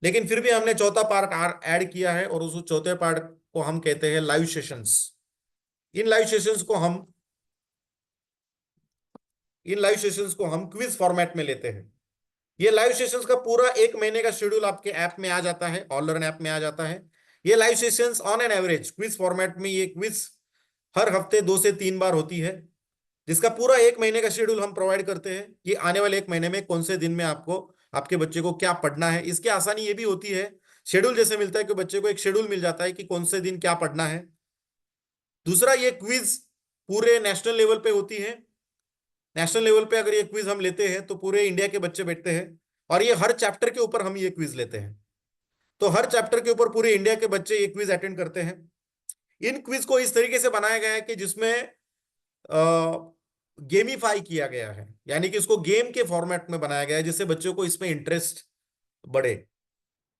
Speaker 1: लेकिन फिर भी हमने चौथा पार्ट ऐड किया है, और उस चौथे पार्ट को हम कहते हैं लाइव सेशंस। इन लाइव सेशंस को हम इन लाइव सेशंस को हम क्विज फॉर्मेट में लेते हैं। ये लाइव सेशंस का पूरा एक महीने का शेड्यूल आपके ऐप में आ जाता है, ऑनलाइन ऐप में आ जाता है। ये live sessions on an average quiz format में, ये क्विज हर हफ्ते 2 से 3 बार होती है, जिसका पूरा एक महीने का शेड्यूल हम प्रोवाइड करते हैं कि आने वाले एक महीने में कौन से दिन में आपको, आपके बच्चे को क्या पढ़ना है। इसकी आसानी ये भी होती है, शेड्यूल जैसे मिलता है कि बच्चे को एक शेड्यूल मिल जाता है कि कौन से दिन क्या पढ़ना है। दूसरा, ये क्विज पूरे नेशनल लेवल पे होती है। नेशनल लेवल पे अगर ये क्विज हम लेते हैं तो पूरे इंडिया के बच्चे बैठते हैं, और ये हर चैप्टर के ऊपर हम ये क्विज लेते हैं। तो हर चैप्टर के ऊपर पूरे इंडिया के बच्चे ये क्विज अटेंड करते हैं। इन क्विज को इस तरीके से बनाया गया है कि जिसमें गेमिफाई किया गया है, यानी कि इसको गेम के फॉर्मेट में बनाया गया है, जिससे बच्चों को इसमें इंटरेस्ट बढ़े।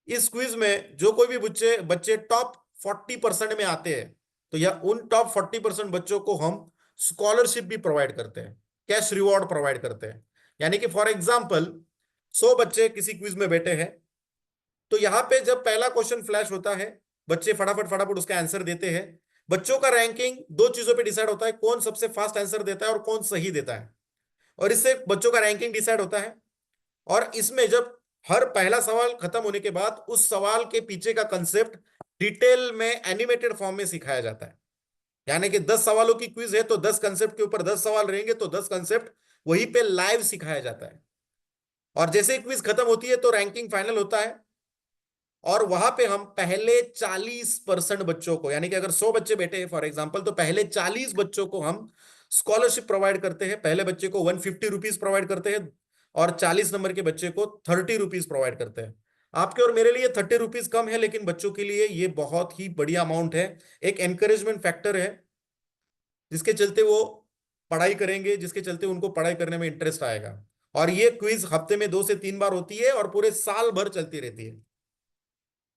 Speaker 1: इस क्विज में जो कोई भी बच्चे बच्चे टॉप 40% में आते हैं, तो या उन टॉप 40% बच्चों को हम स्कॉलरशिप भी प्रोवाइड करते हैं, कैश रिवॉर्ड प्रोवाइड करते हैं। यानी कि फॉर एग्जाम्पल 100 बच्चे किसी क्विज में बैठे हैं, तो यहां पे जब पहला क्वेश्चन फ्लैश होता है, बच्चे फटाफट फटाफट उसका आंसर देते हैं। बच्चों का रैंकिंग दो चीजों पे डिसाइड होता है, कौन सबसे फास्ट आंसर देता है और कौन सही देता है, और इससे बच्चों का रैंकिंग डिसाइड होता है। और इसमें जब हर पहला सवाल खत्म होने के बाद उस सवाल के पीछे का कंसेप्ट डिटेल में एनिमेटेड फॉर्म में सिखाया जाता है। यानी कि 10 सवालों की क्विज है, तो 10 कंसेप्ट के ऊपर 10 सवाल रहेंगे, तो 10 कंसेप्ट वहीं पे लाइव सिखाया जाता है। और जैसे ही क्विज खत्म होती है तो रैंकिंग फाइनल होता है, और वहां पे हम पहले 40% बच्चों को, यानी कि अगर 100 बच्चे बैठे हैं फॉर एग्जाम्पल, तो पहले 40 बच्चों को हम स्कॉलरशिप प्रोवाइड करते हैं। पहले बच्चे को 150 रुपीज प्रोवाइड करते हैं, और 40 नंबर के बच्चे को 30 रुपीज प्रोवाइड करते हैं। आपके और मेरे लिए 30 रुपीज कम है, लेकिन बच्चों के लिए ये बहुत ही बड़ी अमाउंट है। एक एनकरेजमेंट फैक्टर है, जिसके चलते वो पढ़ाई करेंगे, जिसके चलते उनको पढ़ाई करने में इंटरेस्ट आएगा। और ये क्विज हफ्ते में 2 से 3 बार होती है, और पूरे साल भर चलती रहती है,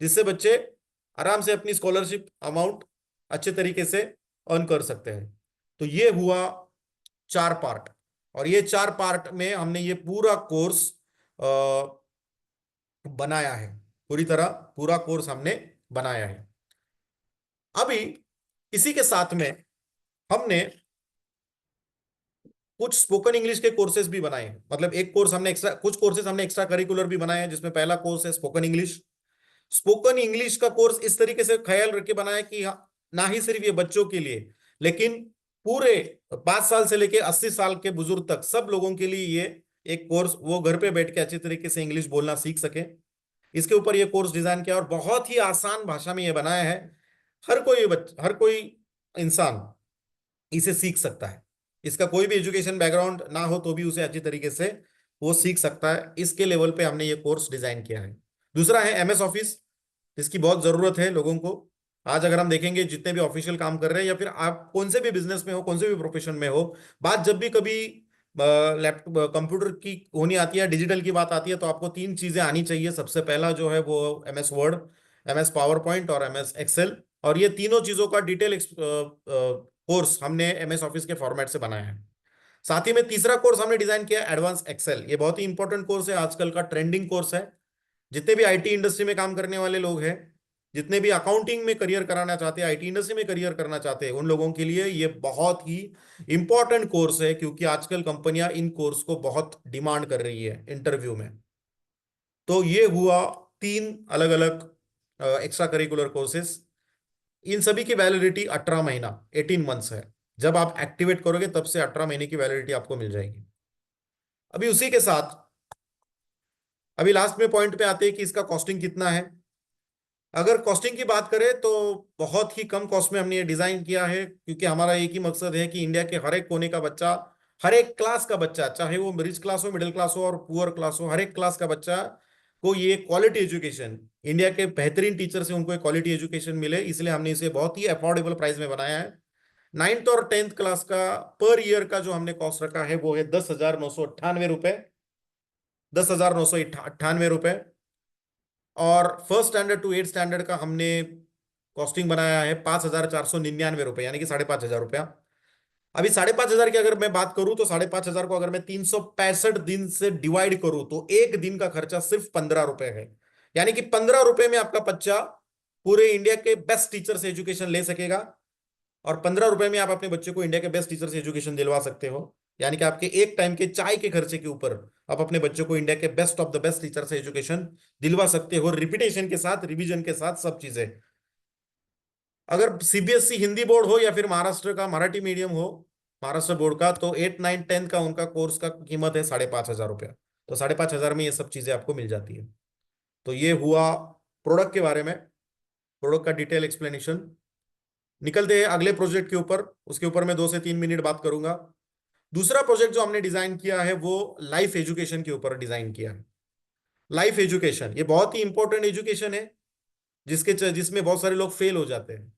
Speaker 1: जिससे बच्चे आराम से अपनी स्कॉलरशिप अमाउंट अच्छे तरीके से अर्न कर सकते हैं। तो ये हुआ 4 पार्ट, और ये 4 पार्ट में हमने ये पूरा कोर्स बनाया है। पूरी तरह पूरा कोर्स हमने बनाया है। अभी इसी के साथ में हमने कुछ स्पोकन इंग्लिश के कोर्सेज भी बनाए हैं। मतलब एक कोर्स हमने एक्स्ट्रा, कुछ कोर्सेज हमने एक्स्ट्रा करिकुलर भी बनाए हैं, जिसमें पहला कोर्स है स्पोकन इंग्लिश। स्पोकन इंग्लिश का कोर्स इस तरीके से ख्याल रख के बनाया कि ना ही सिर्फ ये बच्चों के लिए, लेकिन पूरे 5 साल से लेके 80 साल के बुजुर्ग तक सब लोगों के लिए ये एक कोर्स, वो घर पे बैठ के अच्छी तरीके से इंग्लिश बोलना सीख सके, इसके ऊपर ये कोर्स डिजाइन किया, और बहुत ही आसान भाषा में ये बनाया है। हर कोई इंसान इसे सीख सकता है। इसका कोई भी एजुकेशन बैकग्राउंड ना हो तो भी उसे अच्छी तरीके से वो सीख सकता है। इसके लेवल पे हमने ये कोर्स डिजाइन किया है। दूसरा है एमएस ऑफिस, जिसकी बहुत जरूरत है लोगों को। आज अगर हम देखेंगे जितने भी ऑफिशियल काम कर रहे हैं, या फिर आप कौन से भी बिजनेस में हो, कौन से भी प्रोफेशन में हो, बात जब भी कभी लैपटॉप कंप्यूटर की होनी आती है, डिजिटल की बात आती है, तो आपको 3 चीजें आनी चाहिए। सबसे पहला जो है वो MS word, MS power point और एमएस एक्सेल। और ये तीनों चीजों का डिटेल कोर्स हमने एमएस ऑफिस के फॉर्मेट से बनाया है। साथ ही में तीसरा कोर्स हमने डिजाइन किया एडवांस एक्सेल। ये बहुत ही इंपॉर्टेंट कोर्स है, आजकल का ट्रेंडिंग कोर्स है। जितने भी आईटी इंडस्ट्री में काम करने वाले लोग हैं, जितने भी अकाउंटिंग में करियर कराना चाहते हैं, आईटी इंडस्ट्री में करियर करना चाहते हैं, उन लोगों के लिए ये बहुत ही इंपॉर्टेंट कोर्स है, क्योंकि आजकल कंपनियां इन कोर्स को बहुत डिमांड कर रही है इंटरव्यू में। तो ये हुआ 3 अलग अलग एक्स्ट्रा करिकुलर कोर्सेज। इन सभी की वैलिडिटी 18 महीना, 18 मंथ्स है। जब आप एक्टिवेट करोगे तब से 18 महीने की वैलिडिटी आपको मिल जाएगी। अभी उसी के साथ अभी लास्ट में पॉइंट पे आते हैं कि इसका कॉस्टिंग कितना है। अगर कॉस्टिंग की बात करें तो बहुत ही कम कॉस्ट में हमने ये डिजाइन किया है, क्योंकि हमारा एक ही मकसद है कि इंडिया के हर एक कोने का बच्चा, हर एक क्लास का बच्चा, चाहे वो रिच क्लास हो, मिडिल क्लास हो और पुअर क्लास हो, हर एक क्लास का बच्चा को ये क्वालिटी एजुकेशन, इंडिया के बेहतरीन टीचर से उनको एक क्वालिटी एजुकेशन मिले। इसलिए हमने इसे बहुत ही अफोर्डेबल प्राइस में बनाया है। 9th और 10th क्लास का पर ईयर का जो हमने कॉस्ट रखा है वो है 10,998 रुपए, 10,998 रुपए। और first standard to 8th standard का हमने कॉस्टिंग बनाया है 5,499 रुपए, यानी कि 5,500 रुपया। अभी 5,500 की अगर मैं बात करूं तो 5,500 को अगर मैं 365 दिन से डिवाइड करूं तो एक दिन का खर्चा सिर्फ 15 रुपए है। यानी कि 15 रुपए में आपका बच्चा पूरे इंडिया के बेस्ट टीचर से एजुकेशन ले सकेगा। और 15 रुपए में आप अपने बच्चे को इंडिया के बेस्ट टीचर से एजुकेशन दिलवा सकते हो। यानी कि आपके एक टाइम के चाय के खर्चे के ऊपर आप अपने बच्चों को इंडिया के best of the best teacher से एजुकेशन दिलवा सकते हो, रिपीटेशन के साथ, रिवीजन के साथ, सब चीजें। अगर सीबीएसई हिंदी बोर्ड हो या फिर महाराष्ट्र का मराठी मीडियम हो, महाराष्ट्र बोर्ड का, तो 8, 9, 10 का उनका कोर्स का कीमत है 5,500 रुपया। तो 5,500 में ये सब चीजें आपको मिल जाती है। तो ये हुआ प्रोडक्ट के बारे में, प्रोडक्ट का डिटेल एक्सप्लेनेशन। निकलते हैं अगले प्रोजेक्ट के ऊपर, उसके ऊपर मैं 2 से 3 मिनट बात करूंगा। दूसरा प्रोजेक्ट जो हमने डिजाइन किया है वो लाइफ एजुकेशन के ऊपर डिजाइन किया है। लाइफ एजुकेशन ये बहुत ही इंपॉर्टेंट एजुकेशन है, जिसमें बहुत सारे लोग फेल हो जाते हैं।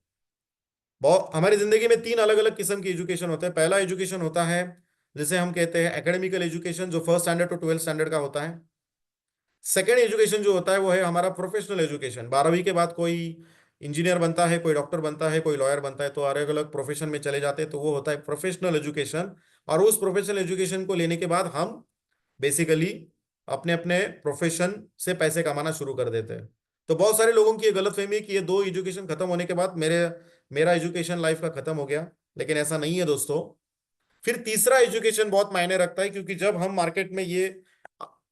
Speaker 1: बहुत हमारी जिंदगी में 3 अलग अलग किस्म की एजुकेशन होते हैं। पहला एजुकेशन होता है जिसे हम कहते हैं एकेडमिकल एजुकेशन, जो first standard to 12th standard का होता है। सेकेंड एजुकेशन जो होता है वो है हमारा प्रोफेशनल एजुकेशन। 12वीं के बाद कोई इंजीनियर बनता है, कोई डॉक्टर बनता है, कोई लॉयर बनता है, तो अलग अलग प्रोफेशन में चले जाते हैं, तो वो होता है प्रोफेशनल एजुकेशन। और उस प्रोफेशनल एजुकेशन को लेने के बाद हम बेसिकली अपने अपने प्रोफेशन से पैसे कमाना शुरू कर देते हैं। तो बहुत सारे लोगों की ये गलतफहमी है कि ये दो एजुकेशन खत्म होने के बाद मेरा एजुकेशन लाइफ का खत्म हो गया, लेकिन ऐसा नहीं है दोस्तों। फिर तीसरा एजुकेशन बहुत मायने रखता है, क्योंकि जब हम मार्केट में ये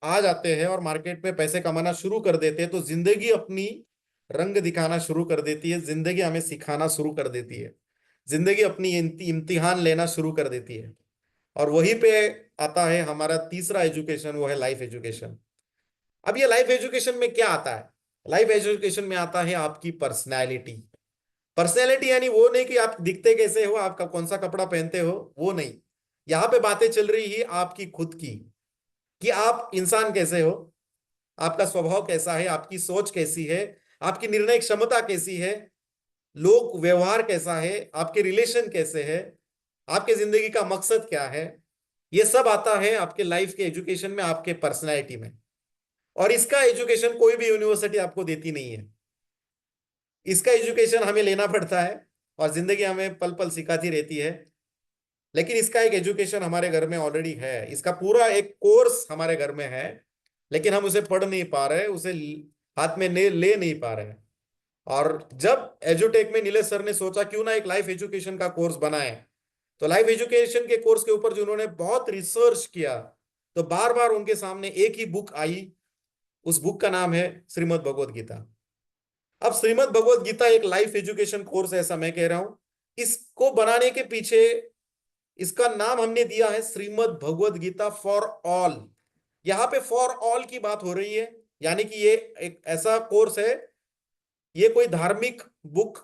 Speaker 1: आ जाते हैं और मार्केट में पैसे कमाना शुरू कर देते हैं तो जिंदगी अपनी रंग दिखाना शुरू कर देती है, जिंदगी हमें सिखाना शुरू कर देती है, जिंदगी अपनी इम्तिहान लेना शुरू कर देती है। और वहीं पे आता है हमारा तीसरा एजुकेशन, वो है लाइफ एजुकेशन। अब ये लाइफ एजुकेशन में क्या आता है? लाइफ एजुकेशन में आता है आपकी पर्सनैलिटी। पर्सनैलिटी यानी वो नहीं कि आप दिखते कैसे हो, आपका कौन सा कपड़ा पहनते हो, वो नहीं। यहां पे बातें चल रही है आपकी खुद की, कि आप इंसान कैसे हो, आपका स्वभाव कैसा है, आपकी सोच कैसी है, आपकी निर्णय क्षमता कैसी है, लोग व्यवहार कैसा है, आपके रिलेशन कैसे है, आपके जिंदगी का मकसद क्या है। ये सब आता है आपके लाइफ के एजुकेशन में, आपके पर्सनैलिटी में। और इसका एजुकेशन कोई भी यूनिवर्सिटी आपको देती नहीं है। इसका एजुकेशन हमें लेना पड़ता है और जिंदगी हमें पल पल सिखाती रहती है। लेकिन इसका एक एजुकेशन हमारे घर में ऑलरेडी है, इसका पूरा एक कोर्स हमारे घर में है, लेकिन हम उसे पढ़ नहीं पा रहे, उसे हाथ में ले नहीं पा रहे। और जब एजुटेक में नीलेश सर ने सोचा क्यों ना एक लाइफ एजुकेशन का कोर्स बनाए, तो लाइफ एजुकेशन के कोर्स के ऊपर जो उन्होंने बहुत रिसर्च किया, तो बार बार उनके सामने एक ही बुक आई। उस बुक का नाम है श्रीमद् भगवद गीता। अब श्रीमद् भगवद गीता एक लाइफ एजुकेशन कोर्स है, ऐसा मैं कह रहा हूं। इसको बनाने के पीछे इसका नाम हमने दिया है श्रीमद् भगवद गीता फॉर ऑल। यहां पे फॉर ऑल की बात हो रही है, यानी कि ये एक ऐसा कोर्स है, ये कोई धार्मिक बुक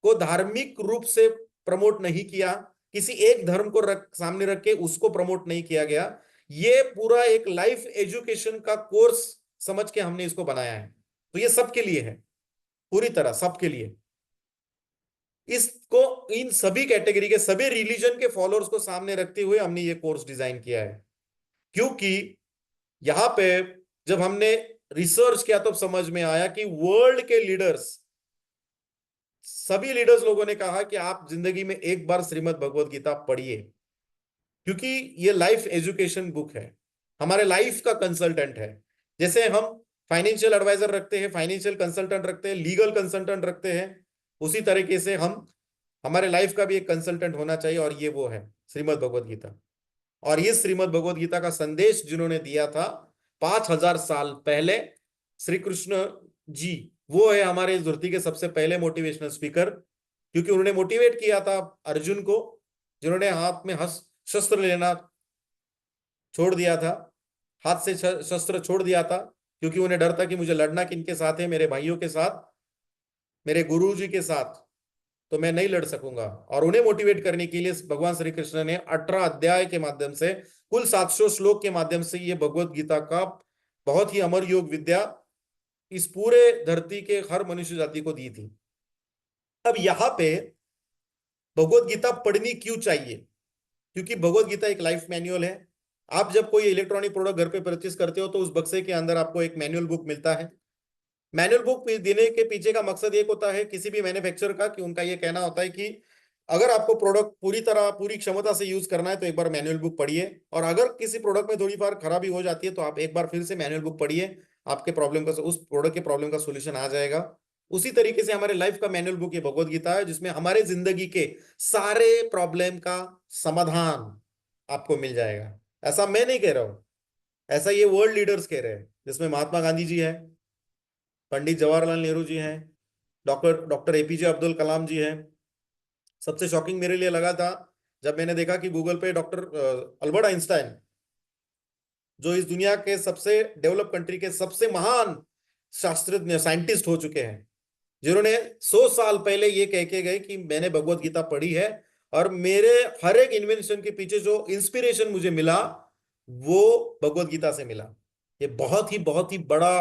Speaker 1: को धार्मिक रूप से प्रमोट नहीं किया, किसी एक धर्म को सामने रख के उसको प्रमोट नहीं किया गया। ये पूरा एक लाइफ एजुकेशन का कोर्स समझ के हमने इसको बनाया है। तो ये सबके लिए है, पूरी तरह सबके लिए। इसको इन सभी कैटेगरी के सभी रिलीजन के फॉलोअर्स को सामने रखते हुए हमने ये कोर्स डिजाइन किया है। क्योंकि यहां पे जब हमने रिसर्च किया तो समझ में आया कि वर्ल्ड के लीडर्स, सभी लीडर्स लोगों ने कहा कि आप जिंदगी में एक बार श्रीमद् भगवद गीता पढ़िए, क्योंकि ये लाइफ एजुकेशन बुक है, हमारे लाइफ का कंसल्टेंट है। जैसे हम फाइनेंशियल एडवाइजर रखते हैं, फाइनेंशियल कंसल्टेंट रखते हैं, लीगल कंसल्टेंट रखते हैं, उसी तरीके से हम हमारे लाइफ का भी एक कंसल्टेंट होना चाहिए, और ये वो है श्रीमद् भगवद गीता। और ये श्रीमद् भगवद गीता का संदेश जिन्होंने दिया था 5,000 साल पहले, श्री कृष्ण जी, वो है हमारे इस धरती के सबसे पहले मोटिवेशनल स्पीकर। क्योंकि उन्होंने मोटिवेट किया था अर्जुन को, जिन्होंने हाथ में शस्त्र लेना छोड़ दिया था, हाथ से शस्त्र छोड़ दिया था, क्योंकि उन्हें डर था कि मुझे लड़ना किनके साथ है, मेरे भाइयों के साथ, मेरे गुरु जी के साथ, तो मैं नहीं लड़ सकूंगा। और उन्हें मोटिवेट करने के लिए भगवान श्री कृष्ण ने 18 अध्याय के माध्यम से, कुल 700 श्लोक के माध्यम से ये भगवत गीता का बहुत ही अमर योग विद्या इस पूरे धरती के हर मनुष्य जाति को दी थी। अब यहां पे भगवत गीता पढ़नी क्यों चाहिए? क्योंकि भगवत गीता एक लाइफ मैनुअल है। आप जब कोई इलेक्ट्रॉनिक प्रोडक्ट घर पे परचेस करते हो तो उस बक्से के अंदर आपको एक मैनुअल बुक मिलता है। मैनुअल बुक देने के पीछे का मकसद एक होता है किसी भी मैन्युफैक्चरर का, कि उनका ये कहना होता है कि अगर आपको प्रोडक्ट पूरी तरह पूरी क्षमता से यूज करना है तो एक बार मैनुअल बुक पढ़िए, और अगर किसी प्रोडक्ट में थोड़ी बार खराबी हो जाती है तो आप एक बार फिर से मैनुअल बुक पढ़िए, आपके प्रॉब्लम का उस प्रोडक्ट के प्रॉब्लम का सोल्यूशन आ जाएगा। उसी तरीके से हमारे लाइफ का मैनुअल बुक ये भगवत गीता है, जिसमें हमारे जिंदगी के सारे प्रॉब्लम का समाधान आपको मिल जाएगा। ऐसा मैं नहीं कह रहा हूं, ऐसा ये वर्ल्ड लीडर्स कह रहे हैं, जिसमें महात्मा गांधी जी हैं, पंडित जवाहरलाल नेहरू जी हैं, doctor doctor APJ Abdul Kalam जी हैं। सबसे शॉकिंग मेरे लिए लगा था जब मैंने देखा कि गूगल पे डॉक्टर अल्बर्ट आइंस्टाइन, जो इस दुनिया के सबसे डेवलप कंट्री के सबसे महान शास्त्रज्ञ साइंटिस्ट हो चुके हैं, जिन्होंने 100 साल पहले ये कह के गए कि मैंने भगवत गीता पढ़ी है और मेरे हर एक इन्वेंशन के पीछे जो इंस्पिरेशन मुझे मिला वो भगवत गीता से मिला। ये बहुत ही बड़ा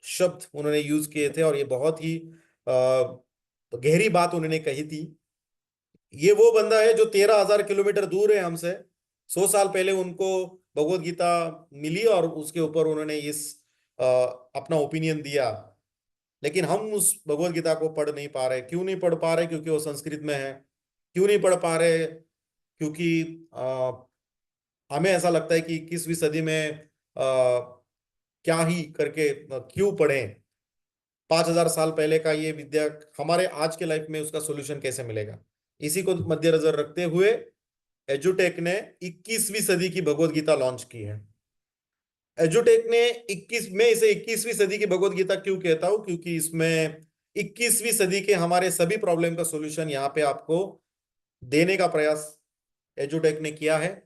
Speaker 1: शब्द उन्होंने यूज किए थे, और ये बहुत ही गहरी बात उन्होंने कही थी। ये वो बंदा है जो 13,000 किलोमीटर दूर है हमसे, 100 साल पहले उनको भगवत गीता मिली और उसके ऊपर उन्होंने इस अपना ओपिनियन दिया। लेकिन हम उस भगवत गीता को पढ़ नहीं पा रहे। क्यों नहीं पढ़ पा रहे? क्योंकि वो संस्कृत में है। क्यों नहीं पढ़ पा रहे? क्योंकि हमें ऐसा लगता है कि 21वीं सदी में क्या ही करके क्यों पढ़ें? 5,000 साल पहले का ये विद्या हमारे आज के लाइफ में उसका सोल्यूशन कैसे मिलेगा? इसी को मद्देनजर रखते हुए एजुटेक ने 21वीं सदी की भगवत गीता लॉन्च की है। एजुटेक ने 21 में इसे 21वीं सदी की भगवत गीता क्यों कहता हूं? क्योंकि इसमें 21वीं सदी के हमारे सभी प्रॉब्लम का सॉल्यूशन यहाँ पे आपको देने का प्रयास एजुटेक ने किया है।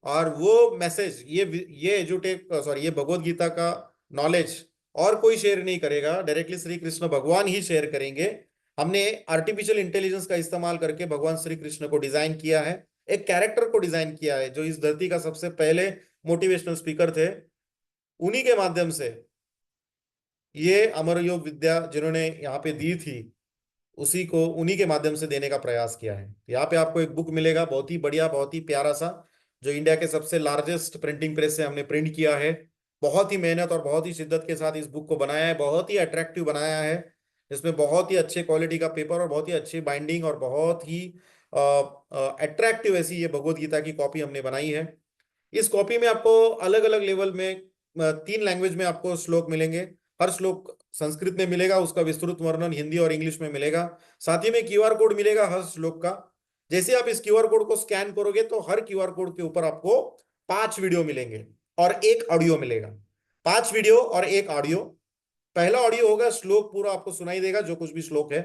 Speaker 1: और वो मैसेज ये एजुटेक सॉरी ये भगवत गीता का नॉलेज और कोई शेयर नहीं करेगा, डायरेक्टली श्री कृष्ण भगवान ही शेयर करेंगे। हमने आर्टिफिशियल इंटेलिजेंस का इस्तेमाल करके भगवान श्री कृष्ण को डिजाइन किया है, एक कैरेक्टर को डिजाइन किया है जो इस धरती का सबसे पहले मोटिवेशनल स्पीकर थे। उन्हीं के माध्यम से ये अमर योग विद्या जिन्होंने यहाँ पे दी थी, उसी को उन्हीं के माध्यम से देने का प्रयास किया है। यहाँ पे आपको एक बुक मिलेगा, बहुत ही बढ़िया, बहुत ही प्यारा सा, जो इंडिया के सबसे लार्जेस्ट प्रिंटिंग प्रेस से हमने प्रिंट किया है। बहुत ही मेहनत और बहुत ही शिद्दत के साथ इस बुक को बनाया है, बहुत ही अट्रैक्टिव बनाया है। इसमें बहुत ही अच्छे क्वालिटी का पेपर और बहुत ही अच्छी बाइंडिंग और बहुत ही अट्रैक्टिव ऐसी ये भगवत गीता की कॉपी हमने बनाई है। इस कॉपी में आपको अलग अलग लेवल में 3 लैंग्वेज में आपको श्लोक मिलेंगे। हर श्लोक संस्कृत में मिलेगा, उसका विस्तृत वर्णन हिंदी और इंग्लिश में मिलेगा। साथ ही में क्यूआर कोड मिलेगा हर श्लोक का। जैसे आप इस क्यूआर कोड को स्कैन करोगे तो हर क्यूआर कोड के ऊपर आपको 5 वीडियो मिलेंगे और एक ऑडियो मिलेगा। 5 वीडियो और एक ऑडियो। पहला ऑडियो होगा, श्लोक पूरा आपको सुनाई देगा जो कुछ भी श्लोक है।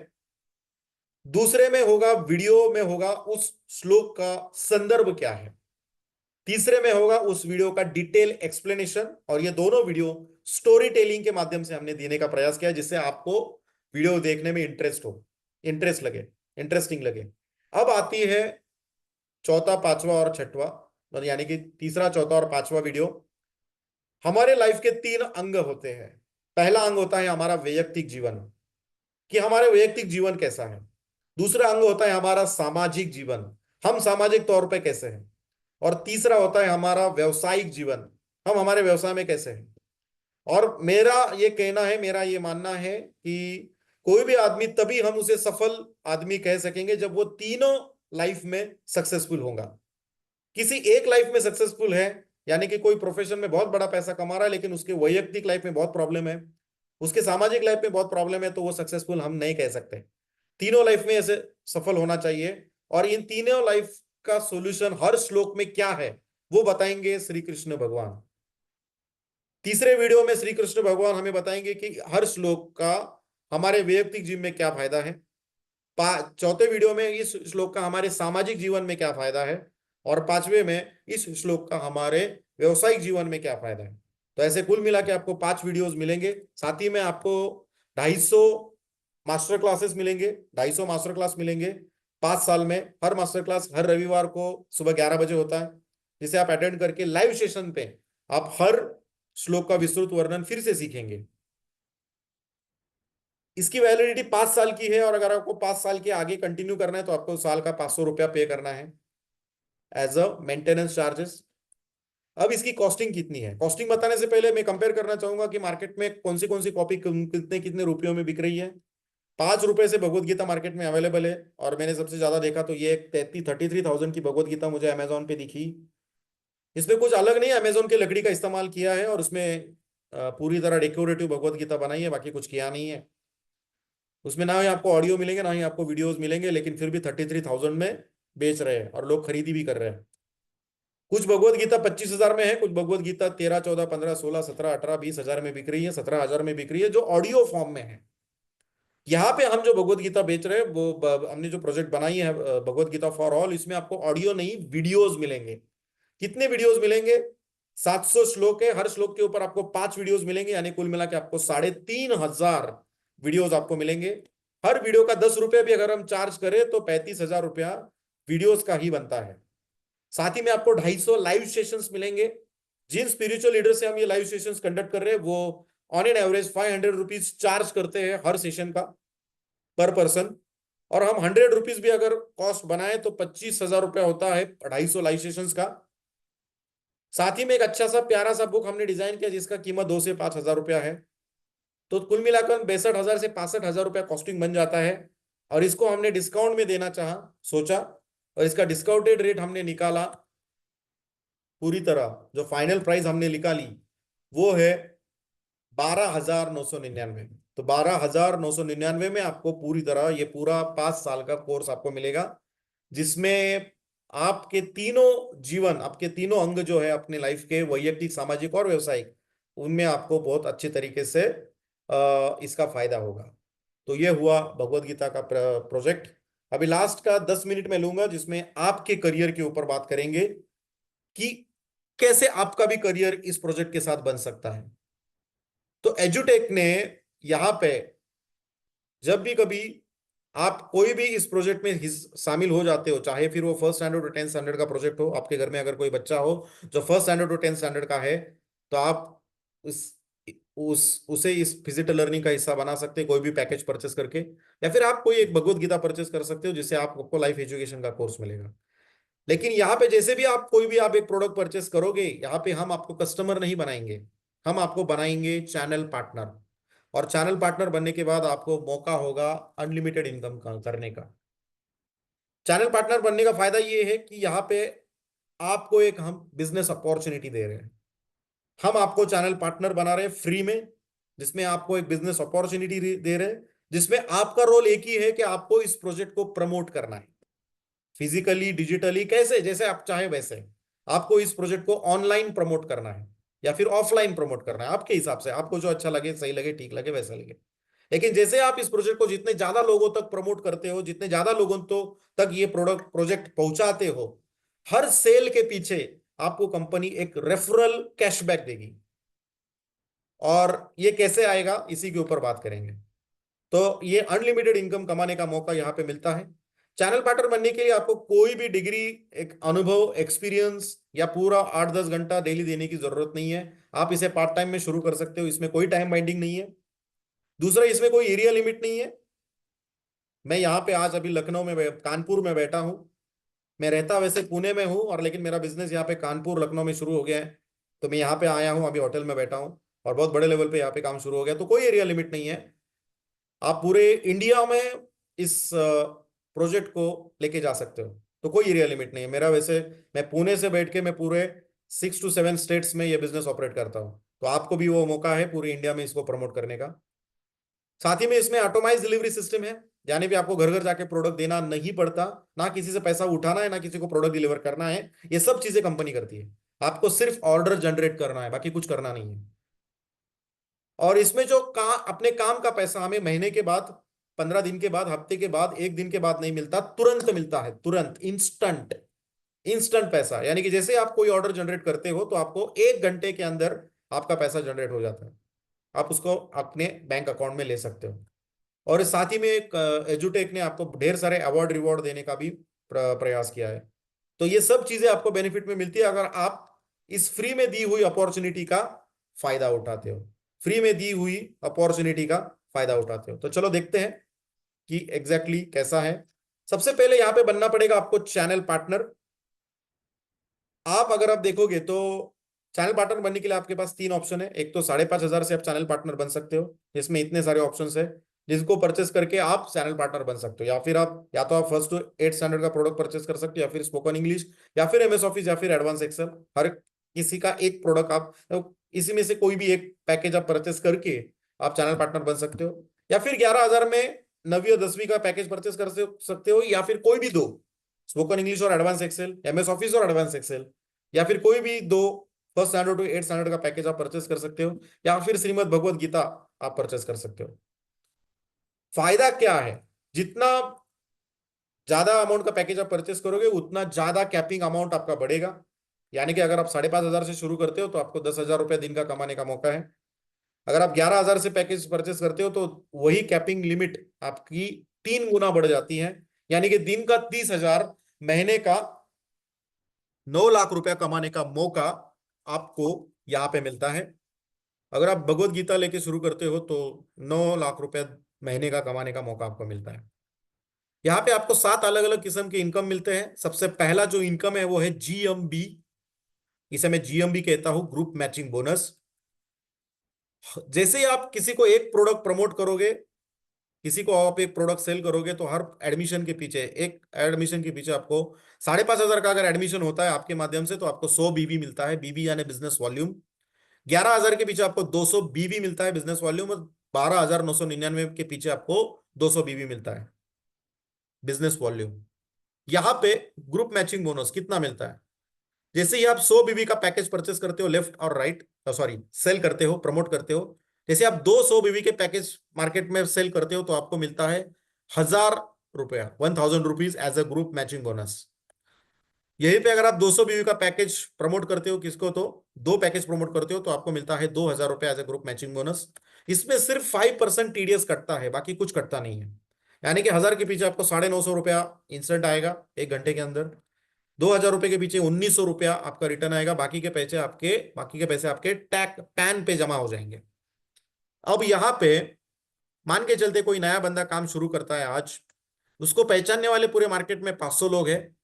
Speaker 1: दूसरे में होगा, वीडियो में होगा उस श्लोक का संदर्भ क्या है। तीसरे में होगा उस वीडियो का डिटेल एक्सप्लेनेशन। और ये दोनों वीडियो स्टोरी टेलिंग के माध्यम से हमने देने का प्रयास किया, जिससे आपको वीडियो देखने में इंटरेस्ट लगे, इंटरेस्टिंग लगे। अब आती है चौथा, पांचवा और छठवा, मतलब यानी कि तीसरा, चौथा और पांचवा वीडियो। हमारे लाइफ के 3 अंग होते हैं। पहला अंग होता है हमारा वैयक्तिक जीवन, कि हमारे वैयक्तिक जीवन कैसा है। दूसरा अंग होता है हमारा सामाजिक जीवन, हम सामाजिक तौर पे कैसे हैं। और तीसरा होता है हमारा व्यवसायिक जीवन, हम हमारे व्यवसाय में कैसे हैं। और मेरा ये कहना है, मेरा ये मानना है कि कोई भी आदमी, तभी हम उसे सफल आदमी कह सकेंगे जब वो तीनों लाइफ में सक्सेसफुल होगा। किसी एक लाइफ में सक्सेसफुल है, यानी कि कोई प्रोफेशन में बहुत बड़ा पैसा कमा रहा है लेकिन उसके वैयक्तिक लाइफ में बहुत प्रॉब्लम है, उसके सामाजिक लाइफ में बहुत प्रॉब्लम है, तो वो सक्सेसफुल हम नहीं कह सकते। तीनों लाइफ में ऐसे सफल होना चाहिए। और इन तीनों लाइफ का सॉल्यूशन हर श्लोक में क्या है वो बताएंगे श्री कृष्ण भगवान। तीसरे वीडियो में श्री कृष्ण भगवान हमें बताएंगे कि हर श्लोक का हमारे वैयक्तिक जीवन में क्या फायदा है। चौथे वीडियो में इस श्लोक का हमारे सामाजिक जीवन में क्या फायदा है। और पांचवे में इस श्लोक का हमारे व्यवसायिक जीवन में क्या फायदा है। तो ऐसे कुल मिला के आपको 5 वीडियोस मिलेंगे। साथ ही में आपको 250 मास्टर क्लासेस मिलेंगे, 250 मास्टर क्लास मिलेंगे 5 साल में। हर मास्टर क्लास हर रविवार को सुबह 11 बजे होता है, जिसे आप अटेंड करके लाइव सेशन पे आप हर श्लोक का विस्तृत वर्णन फिर से सीखेंगे। इसकी वैलिडिटी 5 साल की है, और अगर आपको 5 साल के आगे कंटिन्यू करना है तो आपको साल का 500 रुपया पे करना है एज अ मेंटेनेंस चार्जेस। अब इसकी कॉस्टिंग कितनी है? कॉस्टिंग बताने से पहले मैं कंपेयर करना चाहूंगा कि मार्केट में कौन सी कॉपी कितने कितने रुपयों में बिक रही है। ₹5 से भगवत गीता मार्केट में अवेलेबल है। और मैंने सबसे ज्यादा देखा तो ये 33,000 की भगवत गीता मुझे अमेजोन पे दिखी। इसमें कुछ अलग नहीं, अमेजोन की लकड़ी का इस्तेमाल किया है और उसमें पूरी तरह डेकोरेटिव भगवत गीता बनाई है, बाकी कुछ किया नहीं है। उसमें ना ही आपको ऑडियो मिलेंगे ना ही आपको वीडियोस मिलेंगे, लेकिन फिर भी 33,000 में बेच रहे हैं और लोग खरीदी भी कर रहे हैं। कुछ भगवत गीता 25,000 में है, कुछ भगवत गीता 13, 14, 15, 16, 17, 18, 20,000 में बिक रही है, 17,000 में बिक रही है, जो ऑडियो फॉर्म में है। यहाँ पे हम जो भगवत गीता बेच रहे हैं वो हमने जो प्रोजेक्ट बनाई है भगवत गीता फॉर ऑल, इसमें आपको ऑडियो नहीं वीडियोस मिलेंगे। कितने वीडियोस मिलेंगे? 700 श्लोक है, हर श्लोक के ऊपर आपको 5 वीडियोस मिलेंगे, यानी कुल मिला के आपको 3,500 वीडियोस आपको मिलेंगे। हर वीडियो का 10 रुपये भी अगर हम चार्ज करें तो 35,000 रुपया वीडियोस का ही बनता है। साथ ही में आपको 250 लाइव सेशंस मिलेंगे। जिन स्पिरिचुअल लीडर से हम ये लाइव सेशंस कंडक्ट कर रहे हैं वो ऑन एन एवरेज ₹500 चार्ज करते हैं हर सेशन का, पर पर्सन। और हम ₹100 भी अगर कॉस्ट बनाए तो 25,000 रुपया होता है 250 लाइव सेशंस का। साथ ही में एक अच्छा सा प्यारा सा बुक हमने डिजाइन किया जिसका कीमत 2 से 5,000 रुपया है। तो कुल मिलाकर 62,000 से 65,000 रुपया कॉस्टिंग बन जाता है। और इसको हमने डिस्काउंट में देना चाहा, सोचा, और इसका डिस्काउंटेड रेट हमने निकाला। पूरी तरह जो फाइनल प्राइस हमने निकाली वो है 12,999। तो 12,999 में आपको पूरी तरह ये पूरा 5 साल का कोर्स आपको मिलेगा, जिसमें आपके तीनों जीवन, आपके तीनों अंग जो है अपने लाइफ के, वैयक्तिक, सामाजिक और व्यवसायिक, उनमें आपको बहुत अच्छे तरीके से इसका फायदा होगा। तो ये हुआ भगवत गीता का प्रोजेक्ट। अभी लास्ट का 10 मिनट में लूंगा जिसमें आपके करियर के ऊपर बात करेंगे कि कैसे आपका भी करियर इस प्रोजेक्ट के साथ बन सकता है। तो एजुटेक ने यहां पे जब भी कभी आप कोई भी इस प्रोजेक्ट में शामिल हो जाते हो, चाहे फिर वो फर्स्ट स्टैंडर्ड और 10th स्टैंडर्ड का प्रोजेक्ट हो, आपके घर में अगर कोई बच्चा हो जो फर्स्ट स्टैंडर्ड और 10th स्टैंडर्ड का है, तो आप उस उसे इस फिजिकल लर्निंग का हिस्सा बना सकते हैं कोई भी पैकेज परचेस करके। या फिर आप कोई एक भगवत गीता परचेस कर सकते हो जिससे आपको लाइफ एजुकेशन का कोर्स मिलेगा। लेकिन यहाँ पे जैसे भी आप कोई भी आप एक प्रोडक्ट परचेस करोगे, यहाँ पे हम आपको कस्टमर नहीं बनाएंगे, हम आपको बनाएंगे चैनल पार्टनर। और चैनल पार्टनर बनने के बाद आपको मौका होगा अनलिमिटेड इनकम करने का। चैनल पार्टनर बनने का फायदा ये है कि यहाँ पे आपको एक हम बिजनेस अपॉर्चुनिटी दे रहे हैं। हम आपको चैनल पार्टनर बना रहे हैं फ्री में, जिसमें आपको एक बिजनेस अपॉर्चुनिटी दे रहे हैं, जिसमें आपका रोल एक ही है कि आपको इस प्रोजेक्ट को प्रमोट करना है, फिजिकली, डिजिटली, कैसे जैसे आप चाहे वैसे। आपको इस प्रोजेक्ट को ऑनलाइन प्रमोट करना है या फिर ऑफलाइन प्रमोट करना है, आपके हिसाब से, आपको जो अच्छा लगे, सही लगे, ठीक लगे, वैसा लगे। लेकिन जैसे आप इस प्रोजेक्ट को जितने ज्यादा लोगों तक प्रमोट करते हो, जितने ज्यादा लोगों तो तक ये प्रोजेक्ट पहुंचाते हो, हर सेल के पीछे आपको कंपनी एक रेफरल कैशबैक देगी। और ये कैसे आएगा इसी के ऊपर बात करेंगे। तो ये अनलिमिटेड इनकम कमाने का मौका यहाँ पे मिलता है। चैनल पार्टनर बनने के लिए आपको कोई भी डिग्री, एक अनुभव, एक्सपीरियंस या पूरा 8-10 घंटा डेली देने की जरूरत नहीं है। आप इसे पार्ट टाइम में शुरू कर सकते हो, इसमें कोई टाइम बाइंडिंग नहीं है। दूसरा, इसमें कोई एरिया लिमिट नहीं है। मैं यहाँ पे आज अभी लखनऊ में कानपुर में बैठा हूँ। मैं रहता वैसे पुणे में हूँ, और लेकिन मेरा बिजनेस यहाँ पे कानपुर, लखनऊ में शुरू हो गया है। तो मैं यहाँ पे आया हूँ, अभी होटल में बैठा हूँ और बहुत बड़े लेवल पे यहाँ पे काम शुरू हो गया। तो कोई एरिया लिमिट नहीं है। आप पूरे इंडिया में इस प्रोजेक्ट को लेके जा सकते हो, तो कोई एरिया लिमिट नहीं है मेरा। वैसे मैं पुणे से बैठ के मैं पूरे 6 to 7 स्टेट्स में ये बिजनेस ऑपरेट करता हूँ, तो आपको भी वो मौका है पूरे इंडिया में इसको प्रमोट करने का। साथ ही में इसमें ऑटोमाइज डिलीवरी सिस्टम है, यानी भी आपको घर घर जाके प्रोडक्ट देना नहीं पड़ता, ना किसी से पैसा उठाना है, ना किसी को प्रोडक्ट डिलीवर करना है। ये सब चीजें कंपनी करती है। आपको सिर्फ ऑर्डर जनरेट करना है, बाकी कुछ करना नहीं है। और इसमें जो अपने काम का पैसा हमें महीने के बाद, 15 दिन के बाद, हफ्ते के बाद, एक दिन के बाद नहीं मिलता, तुरंत मिलता है, तुरंत, इंस्टेंट। इंस्टेंट पैसा, यानी कि जैसे आप कोई ऑर्डर जनरेट करते हो तो आपको 1 घंटे के अंदर आपका पैसा जनरेट हो जाता है। आप उसको अपने बैंक अकाउंट में ले सकते हो। और साथ ही में एजुटेक ने आपको ढेर सारे अवार्ड रिवॉर्ड देने का भी प्रयास किया है। तो ये सब चीजें आपको बेनिफिट में मिलती है अगर आप इस फ्री में दी हुई अपॉर्चुनिटी का फायदा उठाते हो, फ्री में दी हुई अपॉर्चुनिटी का फायदा उठाते हो। तो चलो देखते हैं कि एग्जैक्टली कैसा है। सबसे पहले यहां पे बनना पड़ेगा आपको चैनल पार्टनर। अगर आप देखोगे तो चैनल पार्टनर बनने के लिए आपके पास 3 ऑप्शन है। एक तो 5,500 से आप चैनल पार्टनर बन सकते हो, इसमें इतने सारे ऑप्शंस है। जिसको परचेस करके आप चैनल पार्टनर बन सकते हो। या फिर आप, या तो आप फर्स्ट टू 8 स्टैंडर्ड का प्रोडक्ट परचेस कर सकते हो, या फिर स्पोकन इंग्लिश, या फिर एमएस ऑफिस, या फिर एडवांस एक्सेल। हर किसी का एक प्रोडक्ट आप, तो इसी में से कोई भी एक पैकेज आप परचेस करके आप चैनल पार्टनर बन सकते हो। या फिर 11,000 में 9वीं और 10वीं का पैकेज परचेस कर सकते हो, या फिर कोई भी दो, स्पोकन इंग्लिश और एडवांस एक्सेल, एमएस ऑफिस और एडवांस एक्सेल, या फिर कोई भी दो फर्स्ट स्टैंडर्ड टू 8 स्टैंडर्ड का पैकेज आप परचेस कर सकते हो, या फिर श्रीमद् भगवत गीता आप परचेस कर सकते हो। फायदा क्या है? जितना ज्यादा अमाउंट का पैकेज आप परचेस करोगे उतना ज्यादा कैपिंग अमाउंट आपका बढ़ेगा। यानी कि अगर आप 5,500 से शुरू करते हो तो आपको 10,000 रुपया दिन का कमाने का मौका है। अगर आप 11,000 से पैकेज परचेस करते हो तो वही कैपिंग लिमिट आपकी 3 गुना बढ़ जाती है। यानी कि दिन का 30,000, महीने का 9 लाख रुपया कमाने का मौका आपको यहाँ पे मिलता है। अगर आप भगवत गीता लेके शुरू करते हो तो 9 लाख रुपया महीने का कमाने का मौका आपको मिलता है। यहाँ पे आपको 7 अलग अलग किस्म के इनकम मिलते हैं। सबसे पहला जो इनकम है वो है जीएमबी। इसे मैं जीएमबी कहता हूं, ग्रुप मैचिंग बोनस। जैसे ही आप किसी को एक प्रोडक्ट प्रमोट करोगे, किसी को आप एक प्रोडक्ट सेल करोगे, तो हर एडमिशन के पीछे, एक एडमिशन के पीछे आपको 5,500 का अगर एडमिशन होता है आपके माध्यम से तो आपको 100 बीबी मिलता है। बीबी यानी बिजनेस वॉल्यूम। 11,000 के पीछे आपको 200 बीबी मिलता है बिजनेस वॉल्यूम, और 12,999 के पीछे आपको 200 बीबी मिलता है बिजनेस वॉल्यूम। यहाँ पे ग्रुप मैचिंग बोनस कितना मिलता है? जैसे ही आप 100 बीबी का पैकेज परचेस करते हो लेफ्ट और राइट, सॉरी सेल करते हो, प्रमोट करते हो, जैसे आप 200 बीबी के पैकेज मार्केट में सेल करते हो तो आपको मिलता है 1,000 रुपया, 1,000 rupees as a group matching bonus. यहीं पे अगर आप 200 बीबी का पैकेज प्रमोट करते हो, किसको तो दो पैकेज प्रमोट करते हो, तो आपको मिलता है 2,000 रुपया as a group matching bonus. इसमें सिर्फ 5% टीडीएस कटता है, बाकी कुछ कटता नहीं है। यानी कि 1,000 के पीछे आपको 950 रुपया इंस्टेंट आएगा 1 घंटे के अंदर। 2,000 रुपए के पीछे 1,900 रुपया आपका रिटर्न आएगा। बाकी के पैसे आपके टैग पैन पे जमा हो जाएंगे। अब यहाँ पे मान के चलते कोई नया बंदा काम शुरू करता है आज, उसको पहचानने वाले पूरे मार्केट में 500 लोग हैं।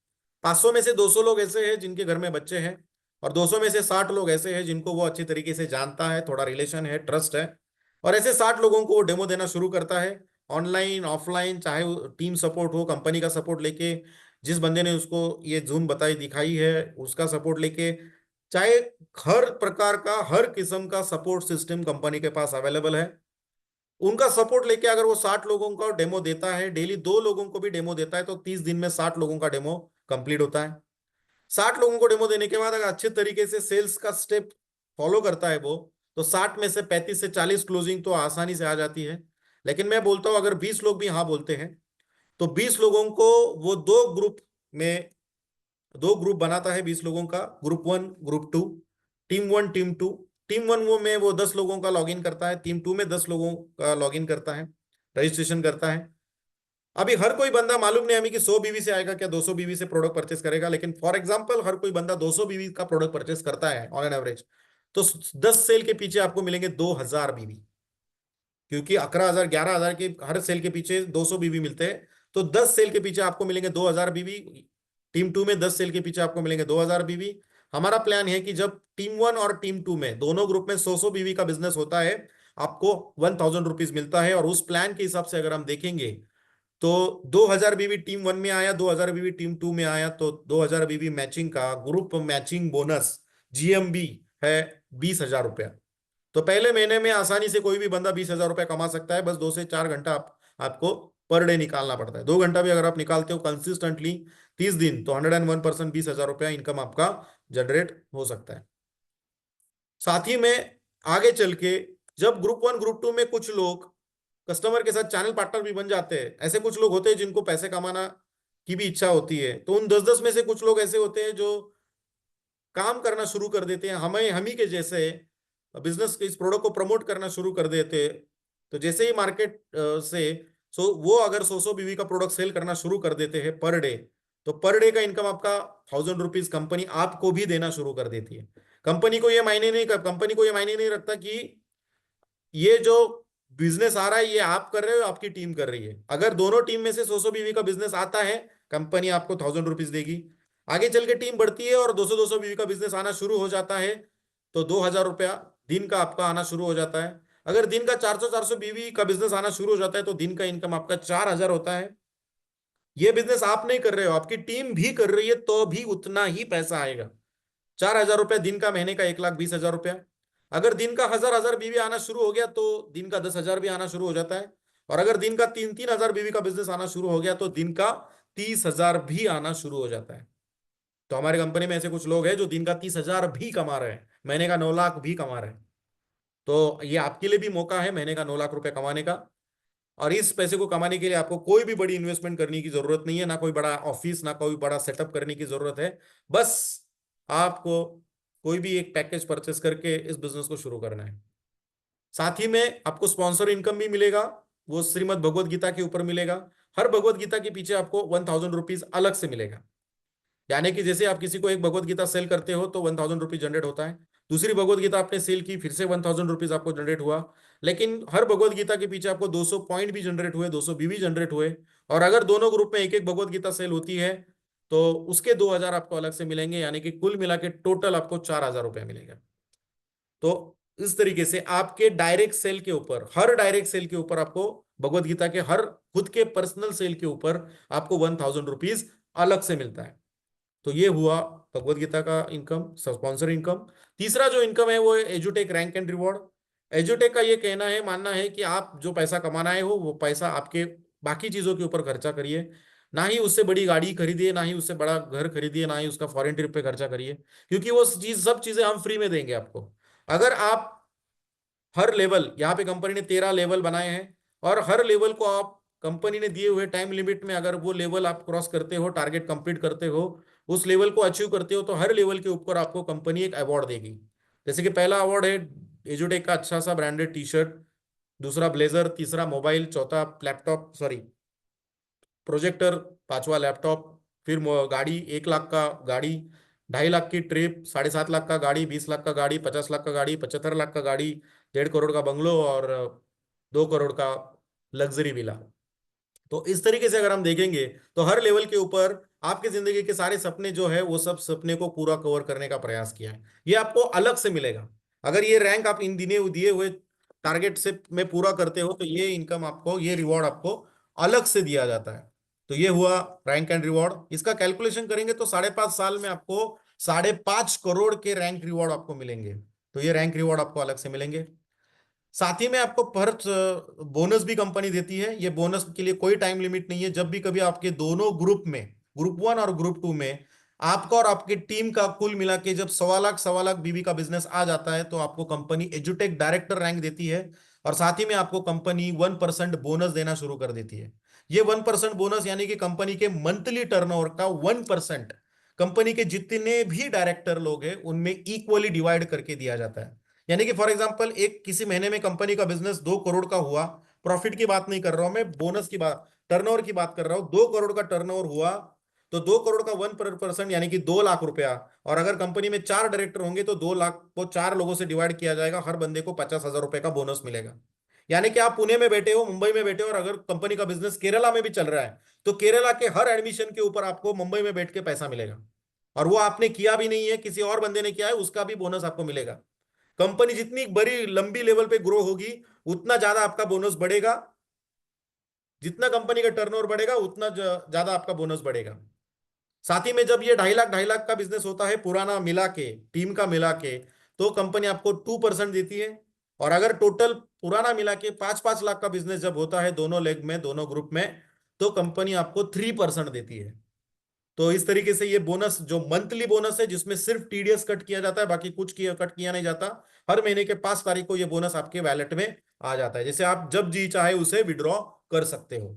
Speaker 1: 500 में से 200 लोग ऐसे हैं जिनके घर में बच्चे हैं, और 200 में से 60 लोग ऐसे हैं जिनको वो अच्छी तरीके से जानता है, थोड़ा रिलेशन है, ट्रस्ट है। और ऐसे 60 लोगों को वो डेमो देना शुरू करता है, ऑनलाइन ऑफलाइन, चाहे टीम सपोर्ट हो, कंपनी का सपोर्ट लेके, जिस बंदे ने उसको ये जूम बताई दिखाई है उसका सपोर्ट लेके, चाहे हर प्रकार का, हर किस्म का सपोर्ट सिस्टम कंपनी के पास अवेलेबल है। उनका सपोर्ट लेके अगर वो 60 लोगों का डेमो देता है, डेली 2 लोगों को भी डेमो देता है, तो 30 दिन में 60 लोगों का डेमो कंप्लीट होता है। 60 लोगों को डेमो देने के बाद अगर अच्छे तरीके से सेल्स का स्टेप फॉलो करता है वो, तो 60 में से 35 से 40 क्लोजिंग तो आसानी से आ जाती है। लेकिन मैं बोलता हूं अगर 20 लोग भी हाँ बोलते हैं तो 20 लोगों को वो में दो ग्रुप बनाता है 20 लोगों का, group 1 group 2, team 1 team 2। Team 1 वो में वो 10 लोगों का लॉगिन करता है, टीम 2 में 10 लोगों का लॉगिन करता है, रजिस्ट्रेशन करता है। अभी हर कोई बंदा मालूम नहीं हमें कि 100 बीवी से आएगा क्या 200 बीवी से प्रोडक्ट परचेस करेगा, लेकिन फॉर एग्जांपल हर कोई बंदा 200 बीवी का प्रोडक्ट परचेस करता है ऑन एन एवरेज, तो 10 सेल के पीछे आपको मिलेंगे 2,000 बीवी। क्योंकि 11,000 11,000 के हर सेल के पीछे 200 बीवी मिलते हैं, तो 10 सेल के पीछे आपको मिलेंगे 2,000 बीवी। टीम 2 में 10 सेल के पीछे आपको मिलेंगे 2,000 बीवी। हमारा प्लान है कि जब टीम 1 और टीम 2 में दोनों ग्रुप में 100 बीवी का बिजनेस होता है, आपको 1,000 रुपीज मिलता है। और उस प्लान के हिसाब से अगर हम देखेंगे तो 2,000 बीवी टीम 1 में आया, 2,000 बीवी टीम 2 में आया, तो 2,000 बीवी मैचिंग का ग्रुप मैचिंग बोनस जीएमबी है 20,000 रुपया। तो पहले महीने में आसानी से कोई भी बंदा 20,000 रुपया कमा सकता है। बस 2 से 4 घंटा आपको पर डे निकालना पड़ता है। 2 घंटा भी अगर आप निकालते हो कंसिस्टेंटली 30 दिन, तो 101% 20,000 रुपया इनकम आपका जनरेट हो सकता है। साथ ही में आगे चल के जब ग्रुप 1 ग्रुप 2 में कुछ लोग कस्टमर के साथ चैनल पार्टनर भी बन जाते हैं, ऐसे कुछ लोग होते हैं जिनको पैसे कमाना की भी इच्छा होती है, तो उन 10-10 में से कुछ लोग ऐसे होते हैं जो काम करना शुरू कर देते हैं, हम ही के जैसे बिजनेस इस प्रोडक्ट को प्रमोट करना शुरू कर देते। तो जैसे ही मार्केट से वो अगर 100 बीवी का प्रोडक्ट सेल करना शुरू कर देते हैं पर डे, तो पर डे का इनकम आपका 1,000 रुपीज कंपनी आपको भी देना शुरू कर देती है। कंपनी को ये मायने नहीं रखता कि ये जो बिजनेस आ रहा है ये आप कर रहे हो, आपकी टीम कर रही है। अगर दोनों टीम में से 100 बीवी का बिजनेस आता है, कंपनी आपको 1,000 रुपीज देगी। आगे चल के टीम बढ़ती है और 200 बीवी का बिजनेस आना शुरू हो जाता है, तो 2,000 रुपया दिन का आपका आना शुरू हो जाता है। अगर दिन का 400 बीवी का बिजनेस आना शुरू हो जाता है तो दिन का इनकम आपका 4,000 होता है। ये बिजनेस आप नहीं कर रहे हो, आपकी टीम भी कर रही है, तो भी उतना ही पैसा आएगा। 4,000 रुपया दिन का, महीने का 1,20,000 रुपया। अगर दिन का हजार हजार बीवी आना शुरू हो गया तो दिन का 10,000 भी आना शुरू हो जाता है। और अगर दिन का 3-3 हजार बीवी का बिजनेस आना शुरू हो गया तो दिन का 30,000 भी आना शुरू हो जाता है। तो हमारे कंपनी में ऐसे कुछ लोग हैं जो दिन का 30,000 भी कमा रहे हैं, महीने का 9 लाख भी कमा रहे हैं। तो ये आपके लिए भी मौका है महीने का 9 लाख रुपए कमाने का। और इस पैसे को कमाने के लिए आपको कोई भी बड़ी इन्वेस्टमेंट करने की जरूरत नहीं है, ना कोई बड़ा ऑफिस, ना कोई बड़ा सेटअप करने की जरूरत है। बस आपको कोई भी एक पैकेज परचेस करके इस बिजनेस को शुरू करना है। साथ ही में आपको स्पॉन्सर इनकम भी मिलेगा, वो श्रीमद् भगवत गीता के ऊपर मिलेगा। हर भगवत गीता के पीछे आपको 1,000 रुपीज अलग से मिलेगा। यानी कि जैसे आप किसी को एक भगवत गीता सेल करते हो तो 1,000 रुपीज जनरेट होता है। दूसरी भगवत गीता आपने सेल की, फिर से 1,000 रुपीज आपको जनरेट हुआ। लेकिन हर भगवत गीता के पीछे आपको 200 पॉइंट भी जनरेट हुए, 200 भी जनरेट हुए। और अगर दोनों ग्रुप में एक एक भगवत गीता सेल होती है तो उसके 2,000 आपको अलग से मिलेंगे, यानी कि कुल मिला के टोटल आपको 4,000 रुपया मिलेगा। तो इस तरीके से आपके डायरेक्ट सेल के ऊपर, हर डायरेक्ट सेल के ऊपर आपको, भगवत गीता के हर खुद के पर्सनल सेल के ऊपर आपको 1,000 रुपीज अलग से मिलता है। तो ये हुआ भगवत गीता का इनकम, स्पॉन्सर इनकम। तीसरा जो इनकम है वो है एजुटेक रैंक एंड रिवॉर्ड। एजुटेक का ये कहना है, मानना है कि आप जो पैसा कमाना है हो वो पैसा आपके बाकी चीजों के ऊपर खर्चा करिए। ना ही उससे बड़ी गाड़ी खरीदिए, ना ही उससे बड़ा घर खरीदिए, ना ही उसका फॉरेन ट्रिप पे खर्चा करिए, क्योंकि वो चीज, सब चीजें हम फ्री में देंगे आपको। अगर आप हर लेवल, यहाँ पे कंपनी ने 13 लेवल बनाए हैं, और हर लेवल को आप कंपनी ने दिए हुए टाइम लिमिट में अगर वो लेवल आप क्रॉस करते हो, टारगेट कंप्लीट करते हो, उस लेवल को अचीव करते हो, तो हर लेवल के ऊपर आपको कंपनी एक अवार्ड देगी। जैसे कि पहला अवार्ड है एजुटेक का अच्छा सा ब्रांडेड टी शर्ट, दूसरा ब्लेजर, तीसरा मोबाइल, चौथा लैपटॉप, सॉरी प्रोजेक्टर, पांचवा लैपटॉप, फिर गाड़ी, 1 लाख का गाड़ी, 2.5 लाख की ट्रिप, 7.5 लाख का गाड़ी, 20 लाख का गाड़ी, 50 लाख का गाड़ी, 75 लाख का गाड़ी, 1.5 करोड़ का बंगलो, और 2 करोड़ का लग्जरी विला। तो इस तरीके से अगर हम देखेंगे तो हर लेवल के ऊपर आपकी जिंदगी के सारे सपने जो है वो सब सपने को पूरा कवर करने का प्रयास किया है, ये आपको अलग से मिलेगा। अगर ये रैंक आप इन दिने दिए हुए टारगेट से में पूरा करते हो तो ये इनकम आपको, ये रिवॉर्ड आपको अलग से दिया जाता है। तो ये हुआ रैंक एंड रिवॉर्ड। इसका कैलकुलेशन करेंगे तो 5.5 साल में आपको 5.5 करोड़ के रैंक रिवॉर्ड आपको मिलेंगे। तो ये रैंक रिवॉर्ड आपको अलग से मिलेंगे। साथ ही में आपको पर बोनस भी कंपनी देती है। ये बोनस के लिए कोई टाइम लिमिट नहीं है, जब भी कभी आपके दोनों ग्रुप में, ग्रुप 1 और ग्रुप 2 में, आपका और आपकी टीम का कुल मिला के जब 1,15 लाख बीवी का बिजनेस आ जाता है तो आपको कंपनी एजुटेक डायरेक्टर रैंक देती है। और साथ ही में आपको कंपनी 1% बोनस देना शुरू कर देती है। ये 1% बोनस यानी कि कंपनी के मंथली टर्नओवर का 1% कंपनी के जितने भी डायरेक्टर लोग हैं उनमें इक्वली डिवाइड करके दिया जाता है। यानी कि फॉर एग्जांपल एक किसी महीने में कंपनी का बिजनेस 2 करोड़ का हुआ, प्रॉफिट की बात नहीं कर रहा हूं मैं, बोनस की बात, टर्नओवर की बात कर रहा हूं। 2 करोड़ का टर्नओवर हुआ तो 2 करोड़ का 1% यानी कि 2 लाख रुपया। और अगर कंपनी में 4 डायरेक्टर होंगे तो 2 लाख को 4 लोगों से डिवाइड किया जाएगा, हर बंदे को 50,000 रुपए का बोनस मिलेगा। यानी कि आप पुणे में बैठे हो, मुंबई में बैठे हो, और अगर कंपनी का बिजनेस केरला में भी चल रहा है तो केरला के हर एडमिशन के ऊपर आपको मुंबई में बैठ के पैसा मिलेगा। और वो आपने किया भी नहीं है, किसी और बंदे ने किया है, उसका भी बोनस आपको मिलेगा। कंपनी जितनी बड़ी लंबी लेवल पे ग्रो होगी उतना ज्यादा आपका बोनस बढ़ेगा। जितना कंपनी का टर्नओवर बढ़ेगा उतना ज्यादा आपका बोनस बढ़ेगा। साथ ही में जब ये 2.5 लाख का बिजनेस होता है पुराना मिला के, टीम का मिला के, तो कंपनी आपको 2% देती है। और अगर टोटल पुराना मिला के 5-5 लाख का बिजनेस जब होता है दोनों लेग में, दोनों ग्रुप में, तो कंपनी आपको 3% देती है। तो इस तरीके से ये बोनस जो मंथली बोनस है, जिसमें सिर्फ टीडीएस कट किया जाता है, बाकी कुछ किया कट किया नहीं जाता, हर महीने के 5 तारीख को ये बोनस आपके वैलेट में आ जाता है, जैसे आप जब जी चाहे उसे विड्रॉ कर सकते हो।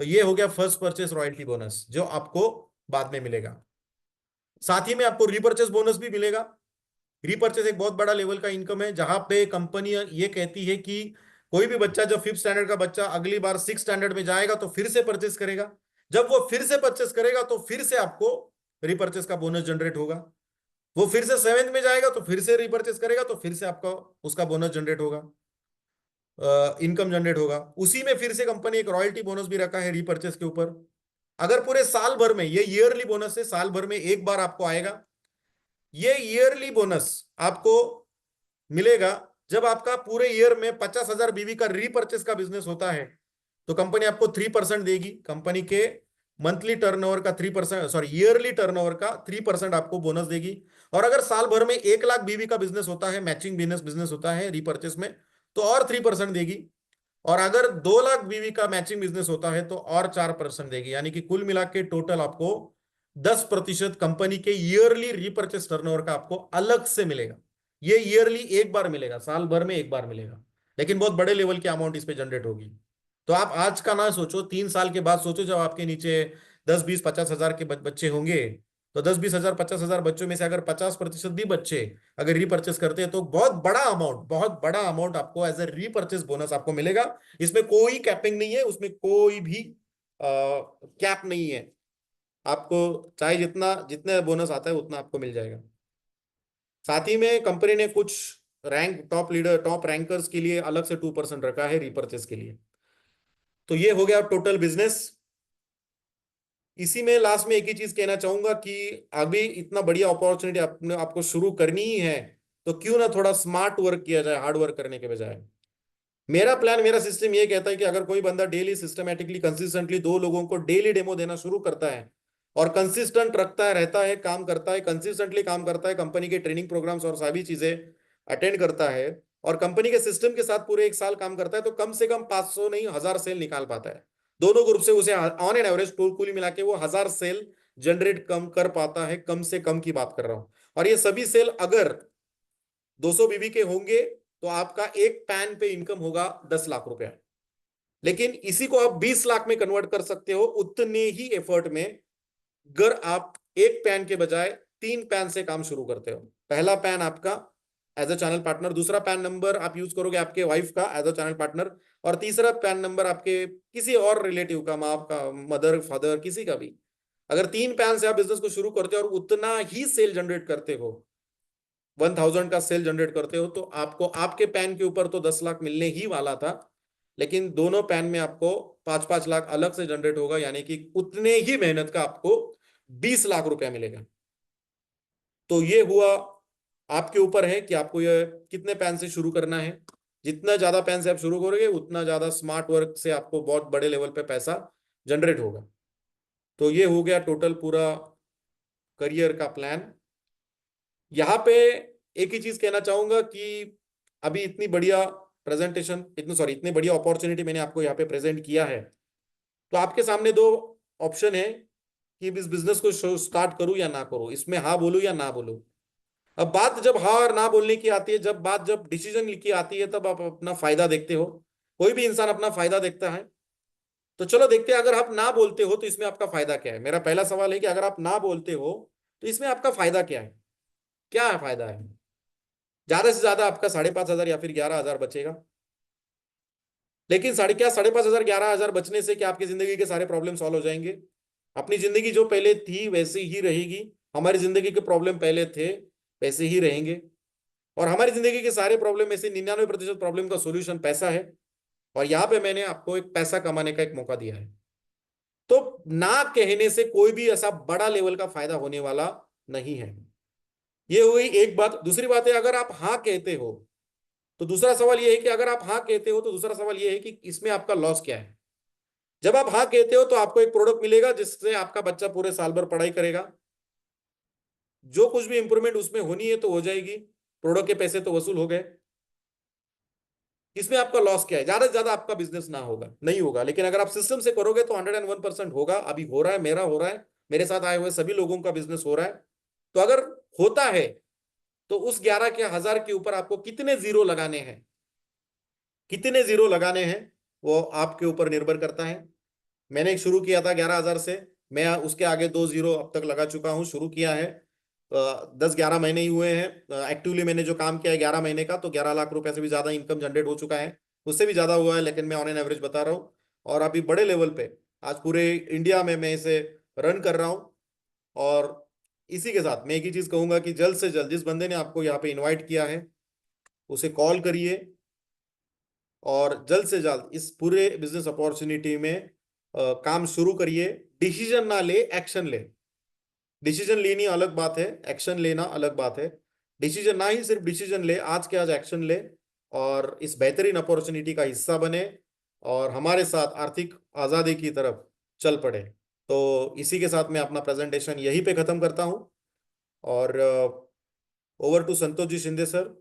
Speaker 1: तो ये हो गया फर्स्ट परचेस रॉयल्टी बोनस जो आपको बाद में मिलेगा। साथ ही में आपको रीपर्चेस बोनस भी मिलेगा। रीपर्चेस एक बहुत बड़ा लेवल का इनकम है, जहां पे कंपनी ये कहती है कि कोई भी बच्चा, जब 5th स्टैंडर्ड का बच्चा अगली बार 6th स्टैंडर्ड में जाएगा तो फिर से परचेस करेगा। जब वो फिर से परचेस करेगा तो फिर से आपको रीपर्चेस का बोनस जनरेट होगा। वो फिर से 7th में जाएगा तो फिर से रीपर्चेस करेगा तो फिर से आपका उसका बोनस जनरेट होगा, इनकम जनरेट होगा। उसी में फिर से कंपनी एक रॉयल्टी बोनस भी रखा है रीपर्चेस के ऊपर। अगर पूरे साल भर में, ये ईयरली बोनस है, साल भर में एक बार आपको आएगा। ये ईयरली बोनस आपको मिलेगा जब आपका पूरे ईयर में 50,000 बीवी का रीपर्चेस का बिजनेस होता है तो कंपनी आपको 3% देगी। कंपनी के मंथली टर्नओवर का 3%, सॉरी ईयरली टर्नओवर का 3% आपको बोनस देगी। और अगर साल भर में 1 लाख बीवी का बिजनेस होता है, मैचिंग बिजनेस बिजनेस होता है रीपर्चेस में, तो और 3% देगी। और अगर 2 लाख बीवी का मैचिंग बिजनेस होता है तो और 4% देगी। यानी कि कुल मिला के टोटल आपको 10% कंपनी के ईयरली रीपर्चेस टर्नओवर का आपको अलग से मिलेगा। ये ईयरली एक बार मिलेगा, साल भर में एक बार मिलेगा, लेकिन बहुत बड़े लेवल की अमाउंट इस पे जनरेट होगी। तो आप आज का ना सोचो, 3 साल के बाद सोचो, जब आपके नीचे 10, 20, 50 हजार के बच्चे होंगे, तो 10, 20 हजार 50 हजार बच्चों में से अगर 50% भी बच्चे अगर रीपर्चेस करते हैं तो बहुत बड़ा अमाउंट, बहुत बड़ा अमाउंट आपको एज ए रीपर्चेस बोनस आपको मिलेगा। इसमें कोई कैपिंग नहीं है, उसमें कोई भी कैप नहीं है। आपको चाहे जितना जितने बोनस आता है उतना आपको मिल जाएगा। साथ ही में कंपनी ने कुछ rank top leader, top rankers के लिए अलग से 2% रखा है रीपर्चेस के लिए। तो ये हो गया टोटल बिजनेस। इसी में लास्ट में एक ही चीज कहना चाहूंगा कि अभी इतना बढ़िया अपॉर्चुनिटी आपने आपको शुरू करनी ही है, तो क्यों ना थोड़ा स्मार्ट वर्क किया जाए हार्ड वर्क करने के बजाय। मेरा प्लान, मेरा सिस्टम ये कहता है कि अगर कोई बंदा डेली सिस्टमेटिकली कंसिस्टेंटली 2 लोगों को डेली डेमो देना शुरू करता है और कंसिस्टेंट रखता है, रहता है, काम करता है, कंसिस्टेंटली काम करता है, कंपनी के ट्रेनिंग प्रोग्राम्स और सभी चीजें अटेंड करता है और कंपनी के सिस्टम के साथ पूरे 1 साल काम करता है, तो कम से कम 500 नहीं 1,000 सेल निकाल पाता है। दोनों ग्रुप से उसे ऑन एन एवरेज टोल कुल मिला के वो 1,000 सेल जनरेट कम कर पाता है, कम से कम की बात कर रहा हूं। और ये सभी सेल अगर 200 बीबी के होंगे तो आपका एक पैन पे इनकम होगा 10 लाख रुपया। लेकिन इसी को आप 20 लाख में कन्वर्ट कर सकते हो उतने ही एफर्ट में, अगर आप एक पैन के बजाय 3 पैन से काम शुरू करते हो। पहला पैन आपका एज अ चैनल पार्टनर, दूसरा पैन नंबर आप यूज करोगे आपके वाइफ का एज अ चैनल पार्टनर, और तीसरा पैन नंबर आपके किसी और रिलेटिव का, माँ का, मदर फादर, किसी का भी। अगर 3 पैन से आप बिजनेस को शुरू करते हो और उतना ही सेल जनरेट करते हो, 1,000 का सेल जनरेट करते हो, तो आपको आपके पैन के ऊपर तो 10 लाख मिलने ही वाला था, लेकिन दोनों पैन में आपको 5-5 लाख अलग से जनरेट होगा, यानी कि उतने ही मेहनत का आपको 20 लाख रुपया मिलेगा। तो ये हुआ, आपके ऊपर है कि आपको ये कितने पैन से शुरू करना है। जितना ज्यादा पैन से आप शुरू करोगे उतना ज्यादा स्मार्ट वर्क से आपको बहुत बड़े लेवल पे पैसा जनरेट होगा। तो ये हो गया टोटल पूरा करियर का प्लान। यहाँ पे एक ही चीज कहना चाहूंगा कि अभी इतनी बढ़िया प्रेजेंटेशन, इतनी बढ़िया अपॉर्चुनिटी मैंने आपको यहाँ पे प्रेजेंट किया है, तो आपके सामने दो ऑप्शन है कि इस बिजनेस को स्टार्ट करूं या ना करूं, इसमें हाँ बोलूं या ना बोलूं। अब बात जब हाँ और ना बोलने की आती है, जब डिसीजन की आती है, तब आप अपना फायदा देखते हो। कोई भी इंसान अपना फायदा देखता है। तो चलो देखते हैं, अगर आप ना बोलते हो तो इसमें आपका फायदा क्या है। मेरा पहला सवाल है कि अगर आप ना बोलते हो तो इसमें आपका फायदा क्या है, क्या है फायदा है। ज्यादा से ज्यादा आपका 5,500 या फिर 11,000 बचेगा। लेकिन 5,500 11,000 बचने से क्या आपकी जिंदगी के सारे प्रॉब्लम सॉल्व हो जाएंगे? अपनी जिंदगी जो पहले थी वैसी ही रहेगी। हमारी जिंदगी के प्रॉब्लम पहले थे वैसे ही रहेंगे। और हमारी जिंदगी के सारे प्रॉब्लम में से 99% प्रॉब्लम का सोल्यूशन पैसा है। और यहाँ पे मैंने आपको एक पैसा कमाने का एक मौका दिया है। तो ना कहने से कोई भी ऐसा बड़ा लेवल का फायदा होने वाला नहीं है। ये हुई एक बात। दूसरी बात है, अगर आप हाँ कहते हो तो दूसरा सवाल यह है कि अगर आप हाँ कहते हो तो दूसरा सवाल यह है कि इसमें आपका लॉस क्या है। जब आप हाँ कहते हो तो आपको एक प्रोडक्ट मिलेगा जिससे आपका बच्चा पूरे साल भर पढ़ाई करेगा। जो कुछ भी इंप्रूवमेंट उसमें होनी है तो हो जाएगी, प्रोडक्ट के पैसे तो वसूल हो गए। इसमें आपका लॉस क्या है? ज्यादा से ज्यादा आपका बिजनेस ना होगा, नहीं होगा। लेकिन अगर आप सिस्टम से करोगे तो 101% होगा। अभी हो रहा है, मेरा हो रहा है, मेरे साथ आए हुए सभी लोगों का बिजनेस हो रहा है। तो अगर होता है तो उस 11 के 1,000 के ऊपर आपको कितने जीरो लगाने हैं, कितने जीरो लगाने हैं, वो आपके ऊपर निर्भर करता है। मैंने शुरू किया था 11,000 से, मैं उसके आगे 2 जीरो अब तक लगा चुका हूं। शुरू किया है 10-11 महीने ही हुए हैं। एक्टिवली मैंने जो काम किया है 11 महीने का, तो 11 लाख रुपए से भी ज्यादा इनकम जनरेट हो चुका है। उससे भी ज्यादा हुआ है, लेकिन मैं ऑन एन एवरेज बता रहा हूँ। और अभी बड़े लेवल पे आज पूरे इंडिया में मैं इसे रन कर रहा हूँ। और इसी के साथ मैं एक ही चीज कहूंगा कि जल्द से जल्द जिस बंदे ने आपको यहाँ पे इन्वाइट किया है उसे कॉल करिए, और जल्द से जल्द इस पूरे बिजनेस अपॉर्चुनिटी में काम शुरू करिए। डिसीजन ना ले, एक्शन ले। डिसीजन लेनी अलग बात है, एक्शन लेना अलग बात है। डिसीजन ना ही सिर्फ डिसीजन ले, आज के आज एक्शन ले। और इस बेहतरीन अपॉर्चुनिटी का हिस्सा बने और हमारे साथ आर्थिक आज़ादी की तरफ चल पड़े। तो इसी के साथ मैं अपना प्रेजेंटेशन यहीं पे ख़त्म करता हूँ। और over to Santosh ji Shinde sir,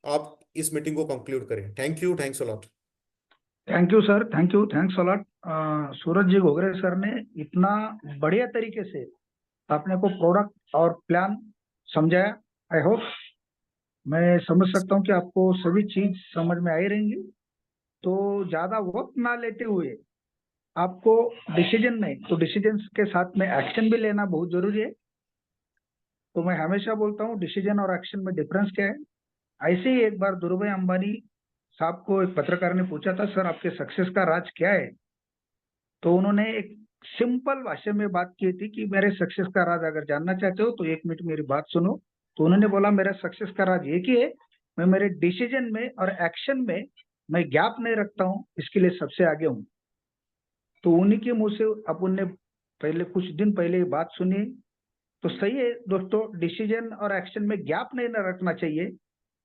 Speaker 1: आप इस मीटिंग को कंक्लूड करें। Thank you, thanks a lot.
Speaker 2: Thank you sir, thank you, thanks a lot. Suraj ji Ghogare sir ने इतना बढ़िया तरीके से अपने को प्रोडक्ट और प्लान समझाया। आई होप, मैं समझ सकता हूँ कि आपको सभी चीज समझ में आई रहेंगी। तो ज्यादा वक्त ना लेते हुए आपको डिसीजन नहीं तो डिसीजन के साथ में एक्शन भी लेना बहुत जरूरी है। तो मैं हमेशा बोलता हूँ डिसीजन और एक्शन में डिफरेंस क्या है। ऐसे ही एक बार धीरूभाई अंबानी साहब को एक पत्रकार ने पूछा था, सर आपके सक्सेस का राज क्या है? तो उन्होंने एक सिंपल भाषा में बात की थी कि मेरे सक्सेस का राज अगर जानना चाहते हो तो 1 मिनट मेरी बात सुनो। तो उन्होंने बोला मेरा सक्सेस का राज एक ही है, मैं मेरे डिसीजन में और एक्शन में मैं गैप नहीं रखता हूँ, इसके लिए सबसे आगे हूँ। तो उन्हीं के मुंह से अपन ने पहले कुछ दिन पहले ये बात सुनी। तो सही है दोस्तों, डिसीजन और एक्शन में गैप नहीं न रखना चाहिए।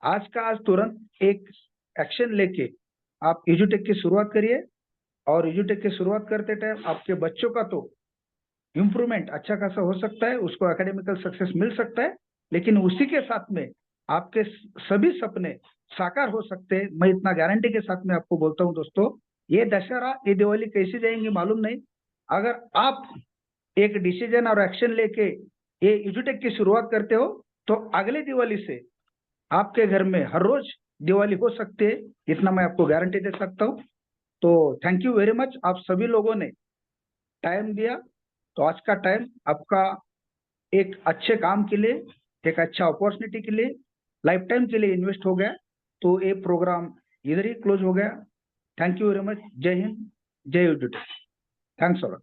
Speaker 2: आज का आज तुरंत एक एक्शन लेके आप एजुटेक की शुरुआत करिए। और एजुटेक की शुरुआत करते टाइम आपके बच्चों का तो इम्प्रूवमेंट अच्छा खासा हो सकता है, उसको एकेडमिकल सक्सेस मिल सकता है, लेकिन उसी के साथ में आपके सभी सपने साकार हो सकते हैं। मैं इतना गारंटी के साथ में आपको बोलता हूँ दोस्तों। ये दशहरा, ये दिवाली कैसे जाएंगी मालूम नहीं। अगर आप एक डिसीजन और एक्शन लेके ये एजुटेक की शुरुआत करते हो तो अगले दिवाली से आपके घर में हर रोज दिवाली हो सकती है, इतना मैं आपको गारंटी दे सकता हूँ। तो थैंक यू वेरी मच, आप सभी लोगों ने टाइम दिया। तो आज का टाइम आपका एक अच्छे काम के लिए, एक अच्छा अपॉर्चुनिटी के लिए, लाइफ टाइम के लिए इन्वेस्ट हो गया। तो ये प्रोग्राम इधर ही क्लोज हो गया। Thank you very much. जय हिंद, जय एजुटेक। Thanks a lot.